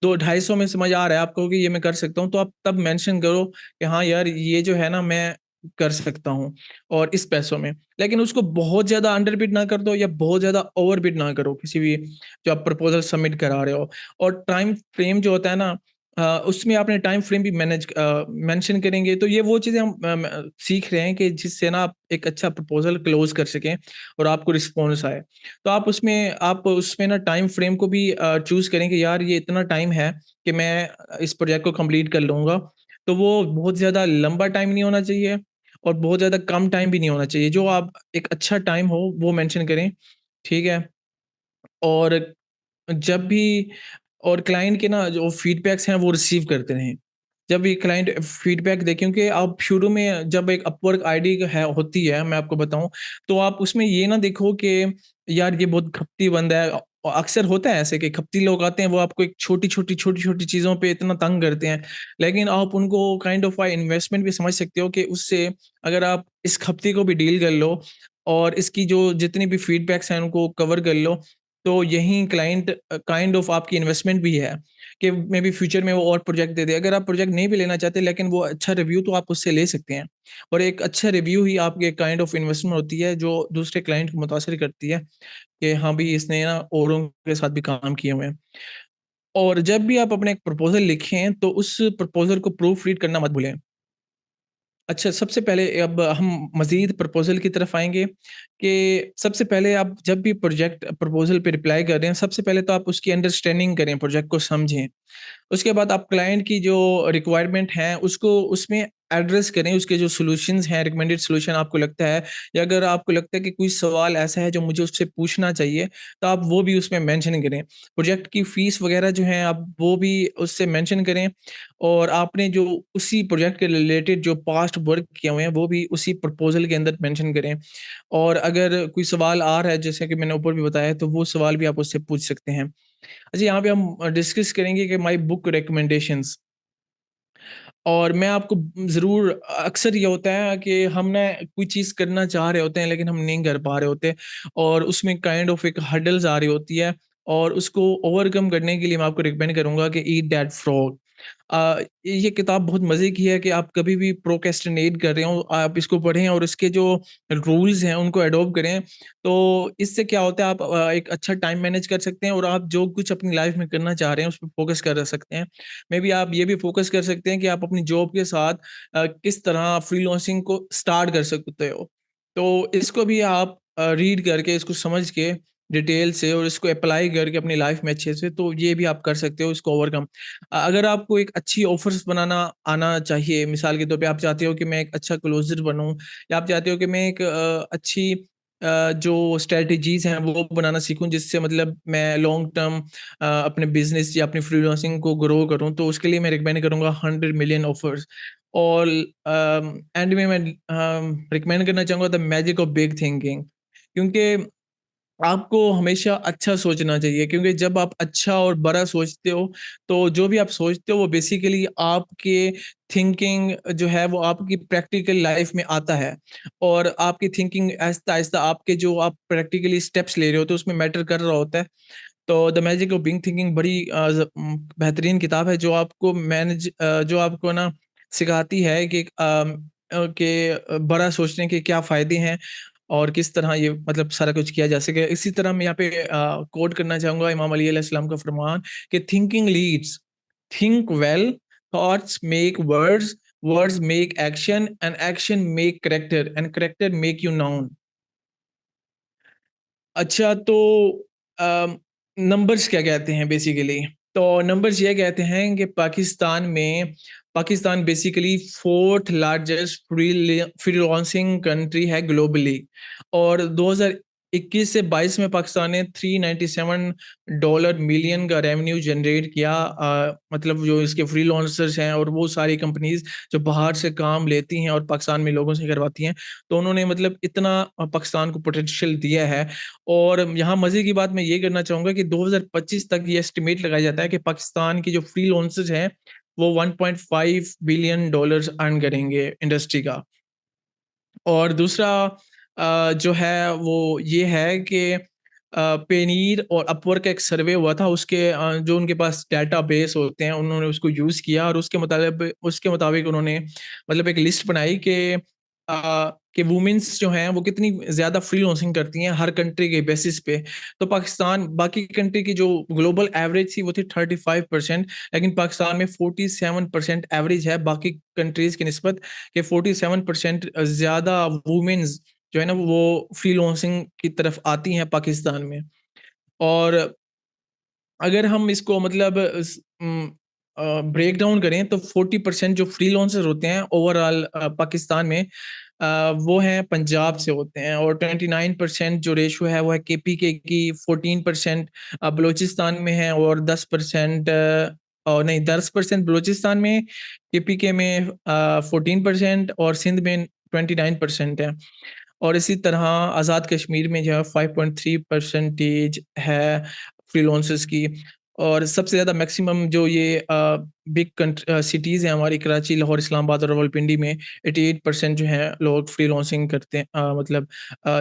2 250 में समझ आ रहा है, आप कहोगे ये मैं कर सकता हूँ, तो आप तब मेंशन करो कि हाँ यार, ये जो है ना मैं कर सकता हूँ और इस पैसों में। लेकिन उसको बहुत ज़्यादा अंडरबिड ना कर दो या बहुत ज़्यादा ओवरबिड ना करो किसी भी जो आप प्रपोज़ल सबमिट करा रहे हो। और टाइम फ्रेम जो होता है ना, उसमें आपने टाइम फ्रेम भी मेंशन करेंगे, तो ये वो चीज़ें हम सीख रहे हैं कि जिससे ना आप एक अच्छा प्रपोज़ल क्लोज़ कर सकें और आपको रिस्पॉन्स आए। तो आप उसमें ना टाइम फ्रेम को भी चूज़ करें कि यार ये इतना टाइम है कि मैं इस प्रोजेक्ट को कंप्लीट कर लूँगा। तो वो बहुत ज़्यादा लंबा टाइम नहीं होना चाहिए और बहुत ज़्यादा कम टाइम भी नहीं होना चाहिए। जो आप एक अच्छा टाइम हो वो मेंशन करें, ठीक है? और जब भी और क्लाइंट के ना जो फीडबैक्स हैं वो रिसीव करते रहें। जब भी क्लाइंट फीडबैक दें, क्योंकि आप शुरू में जब एक अपवर्क आईडी है होती है, मैं आपको बताऊँ, तो आप उसमें ये ना देखो कि यार ये बहुत खपती बंदा है। अक्सर होता है ऐसे कि खपती लोग आते हैं, वो आपको एक छोटी-छोटी चीज़ों पे इतना तंग करते हैं। लेकिन आप उनको काइंड ऑफ इन्वेस्टमेंट भी समझ सकते हो कि उससे अगर आप इस खपती को भी डील कर लो और इसकी जो जितनी भी फीडबैक्स हैं उनको कवर कर लो, तो यही क्लाइंट काइंड ऑफ आपकी इन्वेस्टमेंट भी है कि मे बी फ्यूचर में वो और प्रोजेक्ट दे दे। अगर आप प्रोजेक्ट नहीं भी लेना चाहते, लेकिन वो अच्छा रिव्यू तो आप उससे ले सकते हैं। और एक अच्छा रिव्यू ही आपकी एक काइंड ऑफ इन्वेस्टमेंट होती है जो दूसरे क्लाइंट को मुतासिर करती है कि हाँ भाई, इसने ना औरों के साथ भी काम किए हुए हैं। और जब भी आप अपना एक प्रपोज़ल लिखें तो उस प्रपोज़ल को प्रूफ रीड करना मत भूलें। अच्छा, सबसे पहले अब हम मज़ीद प्रपोज़ल की तरफ आएँगे कि सबसे पहले आप जब भी प्रोजेक्ट प्रपोज़ल पे रिप्लाई कर रहे हैं, सबसे पहले तो आप उसकी अंडरस्टैंडिंग करें, प्रोजेक्ट को समझें। उसके बाद आप क्लाइंट की जो रिक्वायरमेंट है उसको उसमें एड्रेस करें, उसके जो सॉल्यूशंस हैं, रिकमेंडेड सॉल्यूशन आपको लगता है, या अगर आपको लगता है कि कोई सवाल ऐसा है जो मुझे उससे पूछना चाहिए, तो आप वो भी उसमें मेंशन करें। प्रोजेक्ट की फीस वगैरह जो है आप वो भी उससे मेंशन करें, और आपने जो उसी प्रोजेक्ट के रिलेटेड जो पास्ट वर्क किए हुए हैं वो भी उसी प्रपोज़ल के अंदर मेंशन करें। और अगर कोई सवाल आ रहा है जैसे कि मैंने ऊपर भी बताया, तो वो सवाल भी आप उससे पूछ सकते हैं। अच्छा, यहाँ पे हम डिस्कस करेंगे कि माय बुक रिकमेंडेशंस। और मैं आपको ज़रूर अक्सर ये होता है कि हम ना कोई चीज़ करना चाह रहे होते हैं लेकिन हम नहीं कर पा रहे होते, और उसमें काइंड ऑफ एक हर्डल्स आ रही होती है, और उसको ओवरकम करने के लिए मैं आपको रिकमेंड करूँगा कि ईट दैट फ्रॉग। ये किताब बहुत मज़े की है कि आप कभी भी प्रोक्रेस्टिनेट कर रहे हो, आप इसको पढ़ें और इसके जो रूल्स हैं उनको अडॉप्ट करें। तो इससे क्या होता है, आप एक अच्छा टाइम मैनेज कर सकते हैं और आप जो कुछ अपनी लाइफ़ में करना चाह रहे हैं उस पे फ़ोकस कर सकते हैं। मे बी आप ये भी फ़ोकस कर सकते हैं कि आप अपनी जॉब के साथ किस तरह फ्रीलांसिंग को स्टार्ट कर सकते हो। तो इसको भी आप रीड करके, इसको समझ के डिटेल से और इसको अप्लाई करके अपनी लाइफ़ में अच्छे से, तो ये भी आप कर सकते हो इसको ओवरकम। अगर आपको एक अच्छी ऑफ़र्स बनाना आना चाहिए, मिसाल के तौर पे आप चाहते हो कि मैं एक अच्छा क्लोज़र बनूँ, या आप चाहते हो कि मैं एक अच्छी जो स्ट्रैटेजीज़ हैं वो बनाना सीखूँ, जिससे मतलब मैं लॉन्ग टर्म अपने बिज़नेस या अपनी फ्रीलांसिंग को ग्रो करूँ, तो उसके लिए मैं रिकमेंड करूँगा 100 मिलियन ऑफर्स। और एंड में मैं रिकमेंड करना चाहूँगा the magic of big thinking, क्योंकि आपको हमेशा अच्छा सोचना चाहिए, क्योंकि जब आप अच्छा और बड़ा सोचते हो, तो जो भी आप सोचते हो वो बेसिकली आपके थिंकिंग जो है वो आपकी प्रैक्टिकल लाइफ में आता है, और आपकी थिंकिंग आहिस्ता-आहिस्ता आपके जो आप प्रैक्टिकली स्टेप्स ले रहे होते हो उसमें मैटर कर रहा होता है। तो the magic of being thinking बड़ी बेहतरीन किताब है जो आपको जो आपको ना सिखाती है कि बड़ा सोचने के क्या फ़ायदे हैं और किस तरह ये मतलब सारा कुछ किया जा सके। इसी तरह मैं यहाँ पे कोट करना चाहूँगा इमाम अली अलैहिस्सलाम का फरमान कि thinking leads, think well, thoughts make words, words make action and action make character and character make you known. अच्छा, तो नंबर्स क्या कहते हैं बेसिकली? तो नंबर्स ये कहते हैं कि Pakistan basically 4th largest freelancing country है ग्लोबली, और 2021 से 22 में पाकिस्तान ने $397 मिलियन का रेवेन्यू जनरेट किया। मतलब जो इसके फ्रीलांसर्स हैं और वो सारी कंपनीज़ जो बाहर से काम लेती हैं और पाकिस्तान में लोगों से करवाती हैं, तो उन्होंने मतलब इतना पाकिस्तान को पोटेंशियल दिया है। और यहाँ मज़े की बात मैं ये करना चाहूँगा कि 2025 तक ये एस्टिमेट लगाया जाता है कि पाकिस्तान की जो फ्रीलांसर्स हैं, वो $1.5 बिलियन अर्न करेंगे इंडस्ट्री का। और दूसरा जो है वो ये है कि पेनीर और अपवर्क का एक सर्वे हुआ था, उसके जो उनके पास डेटाबेस होते हैं उन्होंने उसको यूज़ किया, और उसके मुताबिक उन्होंने मतलब एक लिस्ट बनाई कि वुमेन्स जो हैं वो कितनी ज़्यादा फ्रीलांसिंग करती हैं हर कंट्री के बेसिस पे। तो पाकिस्तान बाकी कंट्री की जो ग्लोबल एवरेज थी वो थी 35%, लेकिन पाकिस्तान में 47% एवरेज है बाकी कंट्रीज़ की निस्बत, कि 47% ज़्यादा वुमेन्स जो है ना वो फ्रीलांसिंग की तरफ आती हैं पाकिस्तान में। और अगर हम इसको मतलब ब्रेक डाउन करें तो 40% जो फ्रीलांसर होते हैं ओवरऑल पाकिस्तान में, वो हैं पंजाब से होते हैं और 29% जो रेशियो है वो है केपीके की, 14% बलूचिस्तान में है और 10% नहीं 10% बलूचिस्तान में, केपीके में 14% और सिंध में 29% है। और इसी तरह आज़ाद कश्मीर में जो है 5.3 परसेंटेज है फ्रीलांसर्स की। और सबसे ज़्यादा मैक्सिमम जो ये बिग सिटीज़ हैं हमारी, कराची, लाहौर, इस्लामाबाद और रावलपिंडी में 88% जो हैं लोग फ्रीलांसिंग करते हैं, मतलब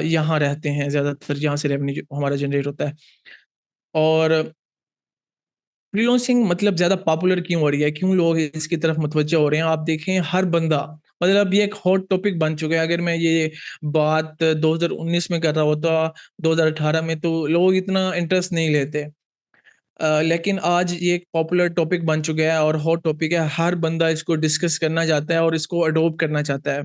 यहाँ रहते हैं ज़्यादातर, यहाँ से रेवेन्यू हमारा जनरेट होता है। और फ्रीलांसिंग मतलब ज़्यादा पॉपुलर क्यों हो रही है? क्यों लोग इसकी तरफ मुतवज्जह हो रहे हैं? आप देखें हर बंदा, मतलब ये एक हॉट टॉपिक बन चुका है। अगर मैं ये बात 2019 में कर रहा होता, 2018 में, तो लोग इतना इंटरेस्ट नहीं लेते। लेकिन आज ये एक पॉपुलर टॉपिक बन चुका है और हॉट टॉपिक है। हर बंदा इसको डिस्कस करना चाहता है और इसको अडॉप्ट करना चाहता है।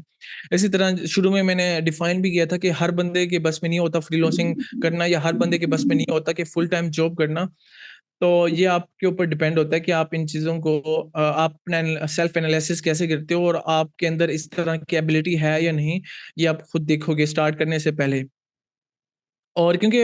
इसी तरह शुरू में मैंने डिफाइन भी किया था कि हर बंदे के बस में नहीं होता फ्रीलांसिंग करना, या हर बंदे के बस में नहीं होता कि फुल टाइम जॉब करना। तो ये आपके ऊपर डिपेंड होता है कि आप इन चीज़ों को आप अपना सेल्फ एनालिसिस कैसे करते हो और आपके अंदर इस तरह की एबिलिटी है या नहीं, ये आप खुद देखोगे स्टार्ट करने से पहले। और क्योंकि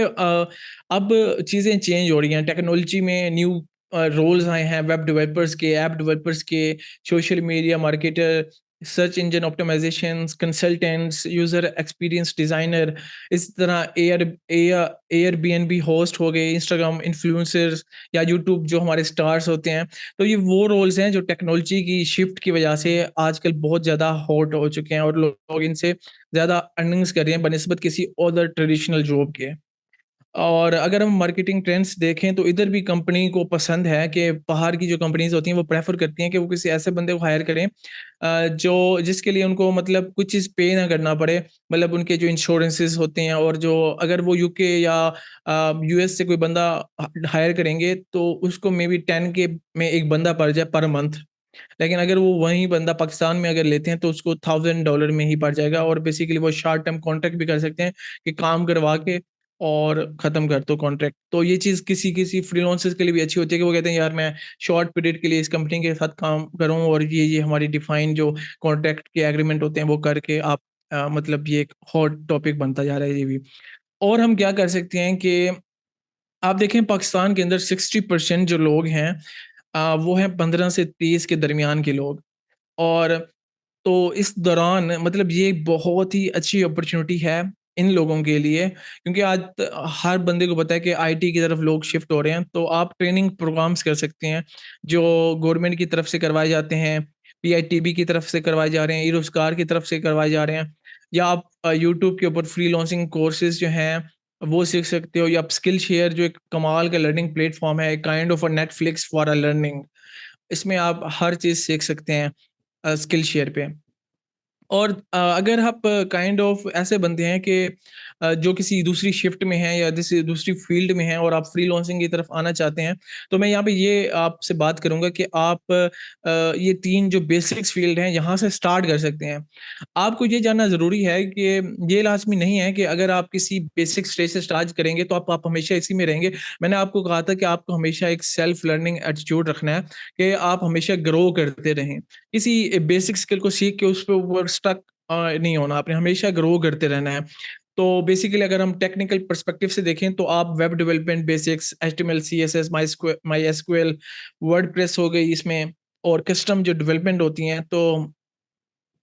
अब चीज़ें चेंज हो रही हैं, टेक्नोलॉजी में न्यू रोल्स आए हैं, वेब डेवलपर्स के, ऐप डेवलपर्स के, social media marketer, search engine optimisations, consultants, user experience designer, इस तरह एयरबीएनबी होस्ट हो गए, इंस्टाग्राम इन्फ्लुएंसर्स या यूट्यूब जो हमारे स्टार्स होते हैं। तो ये वो रोल्स हैं जो टेक्नोलॉजी की शिफ्ट की वजह से आजकल बहुत ज़्यादा हॉट हो चुके हैं और लोग इनसे ज़्यादा अर्निंग्स कर रहे हैं बनिस्बत किसी अदर ट्रेडिशनल जॉब के। और अगर हम मार्केटिंग ट्रेंड्स देखें तो इधर भी कंपनी को पसंद है कि बाहर की जो कंपनीज़ होती हैं वो प्रेफ़र करती हैं कि वो किसी ऐसे बंदे को हायर करें जो जिसके लिए उनको मतलब कुछ चीज़ पे ना करना पड़े। मतलब उनके जो इंश्योरेंसेस होते हैं और जो अगर वो यूके या यूएस से कोई बंदा हायर करेंगे तो उसको मेबी 10 के में एक बंदा पड़ जाए पर मंथ। लेकिन अगर वो वही बंदा पाकिस्तान में अगर लेते हैं तो उसको $1000 में ही पड़ जाएगा और बेसिकली वो शॉर्ट टर्म कॉन्ट्रैक्ट भी कर सकते हैं कि काम करवा के और ख़त्म कर दो कॉन्ट्रैक्ट। तो ये चीज़ किसी-किसी फ्रीलांसर्स के लिए भी अच्छी होती है कि वो कहते हैं यार मैं शॉर्ट पीरियड के लिए इस कंपनी के साथ काम करूँ और ये हमारी डिफाइन जो कॉन्ट्रैक्ट के एग्रीमेंट होते हैं वो करके आप मतलब ये एक हॉट टॉपिक बनता जा रहा है ये भी। और हम क्या कर सकते हैं कि आप देखें पाकिस्तान के अंदर 60% जो लोग हैं वो हैं 15 से 30 के दरमियान के लोग। और तो इस दौरान मतलब ये एक बहुत ही अच्छी अपॉर्च्युनिटी है इन लोगों के लिए, क्योंकि आज हर बंदे को पता है कि आईटी की तरफ लोग शिफ्ट हो रहे हैं। तो आप ट्रेनिंग प्रोग्राम्स कर सकते हैं जो गवर्नमेंट की तरफ से करवाए जाते हैं, पीआईटीबी की तरफ से करवाए जा रहे हैं, ई-रोज़गार की तरफ से करवाए जा रहे हैं, या आप यूट्यूब के ऊपर फ्रीलांसिंग कोर्सेज़ जो हैं वो सीख सकते हो, या आप स्किल शेयर जो एक कमाल का लर्निंग प्लेटफ़ॉर्म है, kind of a Netflix for a learning. इसमें आप हर चीज़ सीख सकते हैं स्किल शेयर पे। और अगर आप काइंड ऑफ ऐसे बंदे हैं कि जो किसी दूसरी शिफ्ट में हैं या किसी दूसरी फील्ड में हैं और आप फ्रीलांसिंग की तरफ आना चाहते हैं, तो मैं यहाँ पे ये आपसे बात करूँगा कि आप ये 3 जो बेसिक्स फील्ड हैं, यहाँ से स्टार्ट कर सकते हैं। आपको ये जानना ज़रूरी है कि ये लाज़मी नहीं है कि अगर आप किसी बेसिक स्टेज से स्टार्ट करेंगे, तो आप हमेशा इसी में रहेंगे। मैंने आपको कहा था कि आपको हमेशा एक सेल्फ लर्निंग एटीट्यूड रखना है कि आप हमेशा ग्रो करते रहें। किसी बेसिक स्किल को सीख के उस पे ऊपर स्टक नहीं होना, आपने हमेशा ग्रो करते रहना है। तो बेसिकली अगर हम टेक्निकल पर्सपेक्टिव से देखें तो आप web development basics, HTML, CSS, MySQL, WordPress हो गई इसमें, और कस्टम जो डेवलपमेंट होती हैं तो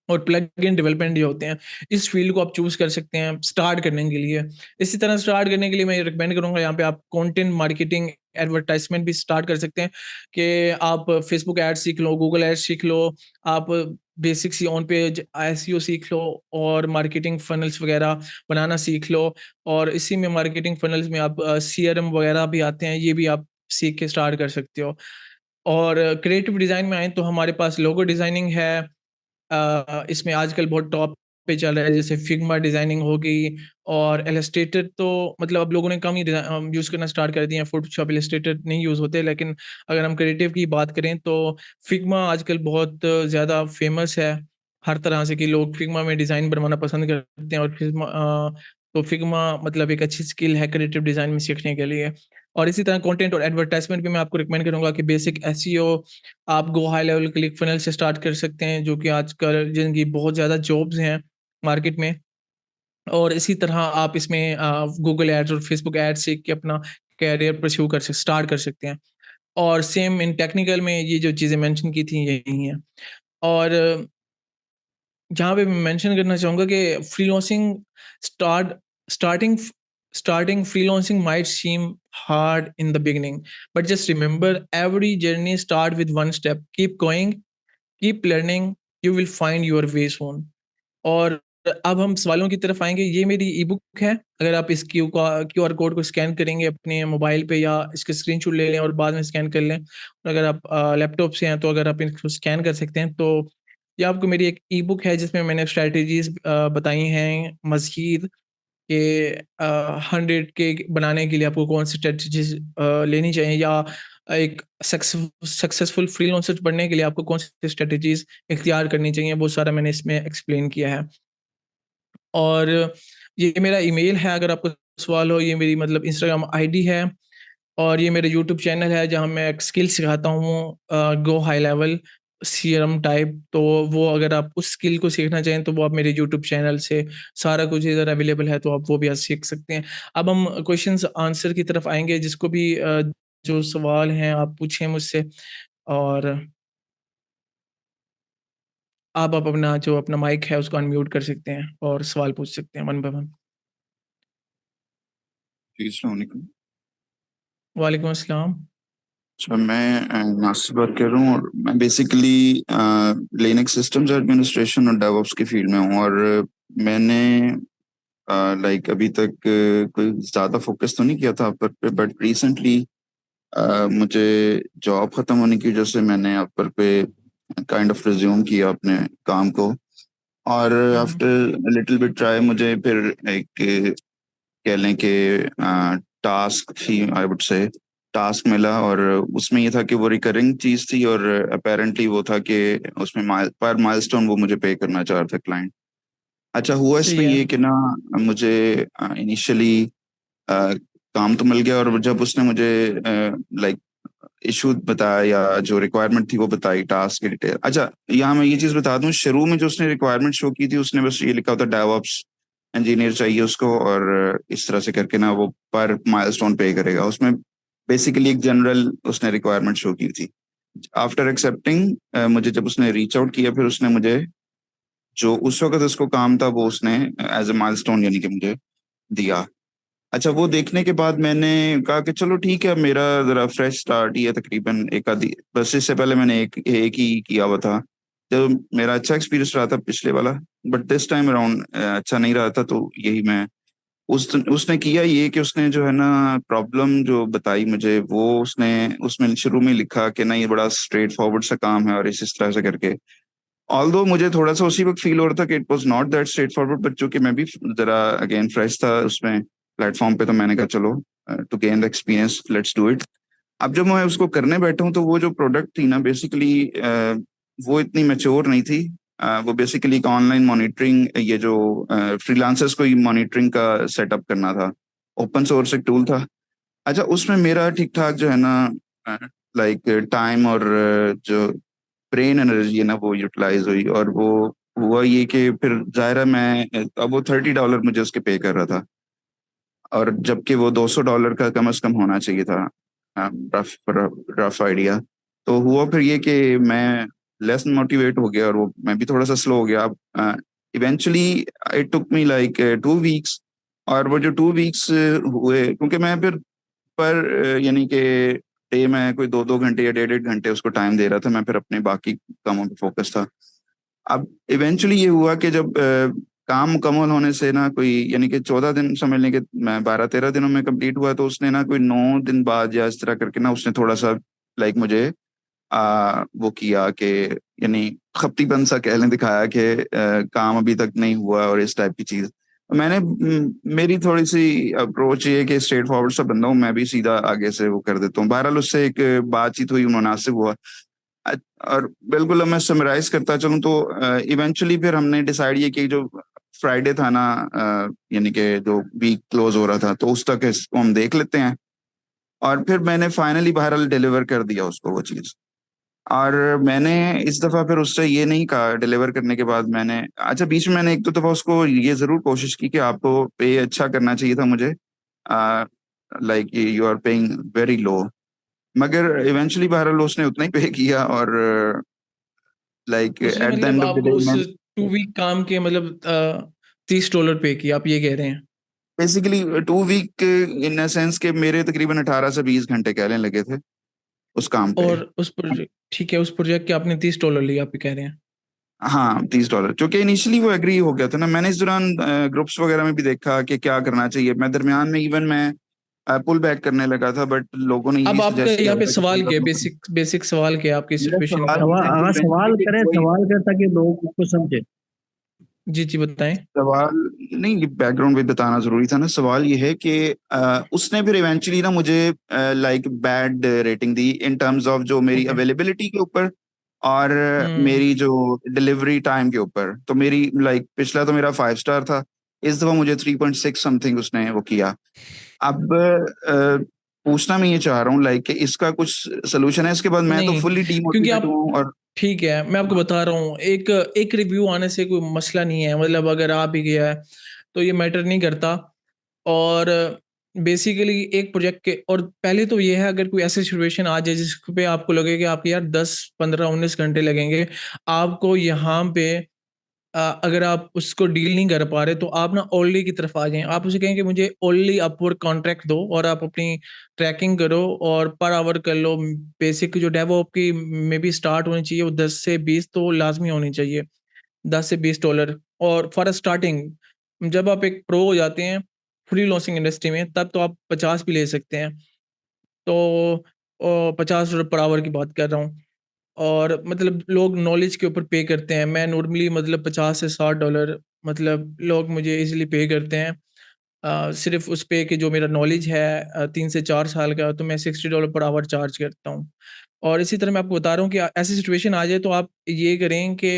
और प्लगइन डेवलपमेंट जो होते हैं, इस फ़ील्ड को आप चूज़ कर सकते हैं स्टार्ट करने के लिए। इसी तरह स्टार्ट करने के लिए मैं ये रिकमेंड करूँगा यहाँ पे आप कंटेंट मार्केटिंग एडवर्टाइज़मेंट भी स्टार्ट कर सकते हैं कि आप फेसबुक एड्स सीख लो, गूगल एड्स सीख लो, आप बेसिक सी ऑन पेज एसईओ सीख लो और मार्केटिंग फनल्स वगैरह बनाना सीख लो। और इसी में मार्केटिंग फनल्स में आप सीआरएम वगैरह भी आते हैं, ये भी आप सीख के स्टार्ट कर सकते हो। और क्रिएटिव डिज़ाइन में आएँ तो हमारे पास लोगो डिज़ाइनिंग है, इसमें आजकल बहुत टॉप पे चल रहा है, जैसे फिग्मा डिज़ाइनिंग हो गई और इलस्ट्रेटर तो मतलब अब लोगों ने कम ही यूज़ करना स्टार्ट कर दिए हैं, फ़ोटोशॉप, इलस्ट्रेटर नहीं यूज़ होते। लेकिन अगर हम क्रिएटिव की बात करें तो फिग्मा आजकल बहुत ज़्यादा फ़ेमस है, हर तरह से कि लोग फिग्मा में डिज़ाइन बनवाना पसंद करते हैं। और तो फिग्मा मतलब एक अच्छी स्किल है क्रिएटिव डिज़ाइन में सीखने के लिए। और इसी तरह कंटेंट और एडवर्टाइज़मेंट भी मैं आपको रिकमेंड करूँगा कि बेसिक एसईओ आप go high level click funnel से स्टार्ट कर सकते हैं, जो कि आजकल जिनकी बहुत ज़्यादा जॉब्स हैं। मार्केट में। और इसी तरह आप इसमें गूगल एड्स और फेसबुक एड्स से कि अपना कैरियर परस्यू स्टार्ट कर सकते हैं। और सेम इन टेक्निकल में ये जो चीज़ें मेंशन की थी यही हैं। और जहाँ पे मैं मेंशन करना चाहूँगा कि freelancing start starting starting freelancing might seem hard in the beginning, but just remember every journey start with one step, keep going, keep learning, you will find your way soon. और अब हम सवालों की तरफ आएँगे। ये मेरी ई-बुक है। अगर आप इस क्यूआर कोड को स्कैन करेंगे अपने मोबाइल पे या इसके स्क्रीनशॉट ले लें और बाद में स्कैन कर लें। और अगर आप लैपटॉप से हैं तो अगर आप इसको स्कैन कर सकते हैं, तो ये आपको मेरी एक ई-बुक है जिसमें मैंने स्ट्रैटेजीज़ बताई हैं मज़ीद कि 100 के बनाने के लिए आपको कौन सी स्ट्रैटेजीज़ लेनी चाहिए, या एक सक्सेसफुल फ्रीलांसर बनने के लिए आपको कौन सी स्ट्रैटेजीज़ इख्तियार करनी चाहिए, वो सारा मैंने इसमें एक्सप्लेन किया है। और ये मेरा ईमेल है अगर आपको सवाल हो, ये मेरी मतलब इंस्टाग्राम आईडी है, और ये मेरा यूट्यूब चैनल है जहाँ मैं एक स्किल सिखाता हूँ, go high level serum type. तो वो अगर आप उस स्किल को सीखना चाहें तो वो आप मेरे यूट्यूब चैनल से सारा कुछ इधर अवेलेबल है, तो आप वो भी आज सीख सकते हैं। अब हम क्वेश्चंस आंसर की तरफ आएँगे, जिसको भी जो सवाल हैं आप पूछें मुझसे, और आप अपना जो अपना माइक है उसको अनम्यूट कर सकते हैं और सवाल पूछ सकते हैं वन बाय वन। जी, अस्सलाम वालेकुम। वालेकुम अस्सलाम। अच्छा, मैं नासिर बात कर रहा हूँ और मैं बेसिकली लिनक्स सिस्टम्स एडमिनिस्ट्रेशन और डेवऑप्स की फील्ड में हूँ। और मैंने लाइक अभी तक कोई ज़्यादा फोकस तो नहीं किया था पर पे, बट रिसेंटली मुझे जॉब ख़त्म होने की वजह से मैंने आप पर पे काइंड ऑफ रिज्यूम किया अपने काम को। और हुँ, हुँ। आफ्टर लिटिल बिट ट्राई मुझे फिर एक कह लें कि टास्क थी, आई वुड से टास्क मिला। और उसमें ये था कि वो रिकरिंग चीज़ थी और अपेरेंटली वो था कि उसमें पर माइलस्टोन वो मुझे पे करना चाह रहा था क्लाइंट। अच्छा हुआ सही इसमें है। ये कि ना मुझे इनिशियली काम तो मिल गया। और जब उसने मुझे लाइक इशू बताया या जो रिक्वायरमेंट थी वो बताई टास्क की डिटेल। अच्छा, यहाँ मैं ये चीज़ बता दूं, शुरू में जो उसने रिक्वायरमेंट शो की थी उसने बस ये लिखा होता डेवऑप्स इंजीनियर चाहिए उसको, और इस तरह से करके ना वो पर माइलस्टोन पे करेगा। उसमें बेसिकली एक जनरल उसने रिक्वायरमेंट शो की थी। आफ्टर एक्सेप्टिंग मुझे जब उसने रीच आउट किया, फिर उसने मुझे जो उस वक्त उसको काम था वो उसने एज ए माइलस्टोन यानी कि मुझे दिया। अच्छा, वो देखने के बाद मैंने कहा कि चलो ठीक है, मेरा ज़रा फ्रेश स्टार्ट ही है, तकरीबन एक आधी बस इससे पहले मैंने एक ही किया हुआ था। तो मेरा अच्छा एक्सपीरियंस रहा था पिछले वाला, बट दिस टाइम अराउंड अच्छा नहीं रहा था। तो यही मैं उसने किया ये कि उसने जो है ना प्रॉब्लम जो बताई मुझे, वो उसने उसमें शुरू में लिखा कि ना ये बड़ा स्ट्रेट फॉरवर्ड सा काम है और इस तरह से करके। ऑल्दो मुझे थोड़ा सा उसी वक्त फील हो रहा था कि it was not that straight forward, but चूंकि मैं भी जरा अगेन फ्रेश था उसमें प्लेटफॉर्म पे, तो मैंने कहा चलो to gain the experience let's do it. अब जब मैं उसको करने बैठा हूँ तो वो जो प्रोडक्ट थी ना बेसिकली वो इतनी मैच्योर नहीं थी। वो बेसिकली एक ऑनलाइन मॉनिटरिंग, ये जो फ्रीलांसर्स को मॉनिटरिंग का सेटअप करना था, ओपन सोर्स एक टूल था। अच्छा, उसमें मेरा ठीक ठाक जो है ना लाइक टाइम और जो ब्रेन एनर्जी है ना वो यूटिलाइज हुई। और वो हुआ ये कि फिर जाहिर है मैं अब वो $30 मुझे उसके पे कर रहा था, और जबकि वो $200 का कम से कम होना चाहिए था। Rough rough idea. तो हुआ फिर ये कि मैं लेस मोटिवेट हो गया और वो मैं भी थोड़ा सा स्लो हो गया। अब eventually it took me like 2 weeks. और वो जो 2 वीक्स हुए, क्योंकि मैं फिर पर यानी कि डे में कोई 2-2 घंटे या 1.5-1.5 घंटे उसको टाइम दे रहा था, मैं फिर अपने बाकी कामों पे फोकस था। अब इवेंचुअली ये हुआ कि जब काम मुकम्मल होने से ना कोई यानी कि 14 दिन समझ लें कि मैं 12-13 दिनों में कंप्लीट हुआ, तो उसने ना कोई 9 दिन बाद या इस तरह करके ना उसने थोड़ा सा लाइक मुझे वो किया कि यानी खप्तीपन सा कह लें दिखाया कि काम अभी तक नहीं हुआ और इस टाइप की चीज। मैंने मेरी थोड़ी सी अप्रोच ये है कि स्ट्रेट फॉरवर्ड सा बंदा हूँ, मैं भी सीधा आगे से वो कर देता हूँ। बहरहाल उससे एक बातचीत हुई, मुनासिब हुआ। अ- और बिल्कुल अब मैं समराइज करता चलूँ तो इवेंचुअली फिर हमने डिसाइड ये कि जो फ्राइडे था ना, यानी कि जो वीक क्लोज हो रहा था, तो उस तक इसको हम देख लेते हैं। और फिर मैंने फाइनली बहरहाल डिलीवर कर दिया उसको वो चीज़। और मैंने इस दफा फिर उससे ये नहीं कहा डिलीवर करने के बाद। मैंने अच्छा बीच में मैंने एक दो दफा उसको ये जरूर कोशिश की कि आपको पे अच्छा करना चाहिए था मुझे, like you are paying very low, मगर इवेंचुअली बहरहाल उसने उतना ही पे किया। और लाइक उसने एट द मतलब एंड ऑफ द आपको डे उस मैं 2 वीक काम के मतलब $30 पे किया, आप ये कह रहे हैं? Basically 2 week in a sense के मेरे तकरीबन 18 से 20 घंटे कहने लगे थे उस काम पे। और उस प्रोजेक्ट, ठीक है, उस प्रोजेक्ट के आपने $30 लिया, आप ये कह रहे हैं? हाँ, $30, क्योंकि इनिशियली वो एग्री हो गया था ना। मैंने इस दौरान ग्रुप्स वगैरह में भी देखा कि क्या करना चाहिए। मैं दरमियान में इवन मैं पुल बैक करने लगा था, बट लोगों ने अब यही आपका सजेस्ट किया यहाँ पे था कि सवाल क्या है, 15 बेसिक बेसिक सवाल क्या है आपकी मेरा सिचुएशन सवाल का? ये है कि सवाल इवेंचुअली करें, कोई सवाल करें ताकि लोग उसको समझे। जी जी, बताएं। सवाल नहीं, बैकग्राउंड भी बताना जरूरी था ना। सवाल ये है कि उसने फिर इवेंचुअली ना मुझे like bad rating the in terms of जो मेरी ओके। अवेलेबिलिटी के ऊपर और हम्म। मेरी जो डिलीवरी टाइम के ऊपर। तो मेरी लाइक पिछला तो मेरा 5 स्टार था, इस दफा मुझे 3.6 समथिंग उसने वो किया। अब पूछना मैं ये चाह रहा हूँ लाइक कि इसका कुछ सोल्यूशन है? इसके बाद मैं तो नहीं, फुल्ली क्योंकि डीमोटिवेट आप, हूँ। और ठीक है, मैं आपको बता रहा हूँ, एक एक रिव्यू आने से कोई मसला नहीं है, मतलब अगर आ भी गया है तो ये मैटर नहीं करता। और बेसिकली एक प्रोजेक्ट के, और पहले तो ये है, अगर कोई ऐसी सिचुएशन आ जाए जिस पे आपको लगे कि आपके यार 10 15 19 घंटे लगेंगे आपको यहाँ पे, अगर आप उसको डील नहीं कर पा रहे तो आप ना ओनली की तरफ आ जाएं। आप उसे कहें कि मुझे ओनली अपवर्क कॉन्ट्रैक्ट दो और आप अपनी ट्रैकिंग करो और पर आवर कर लो। बेसिक जो डेवऑप की में भी स्टार्ट होनी चाहिए वो 10 से 20 तो लाजमी होनी चाहिए, $10 से 20। और फॉर स्टार्टिंग जब आप एक प्रो हो जाते हैं फ्री लॉन्सिंग इंडस्ट्री में, तब तो आप 50 भी ले सकते हैं। तो $50 पर आवर की बात कर रहा हूँ। और मतलब लोग नॉलेज के ऊपर पे करते हैं। मैं नॉर्मली मतलब $50 से 60 मतलब लोग मुझे इजीली पे करते हैं। सिर्फ उस पे कि जो मेरा नॉलेज है 3 से 4 साल का, तो मैं $60 पर आवर चार्ज करता हूँ। और इसी तरह मैं आपको बता रहा हूँ कि ऐसी सिचुएशन आ जाए तो आप ये करें कि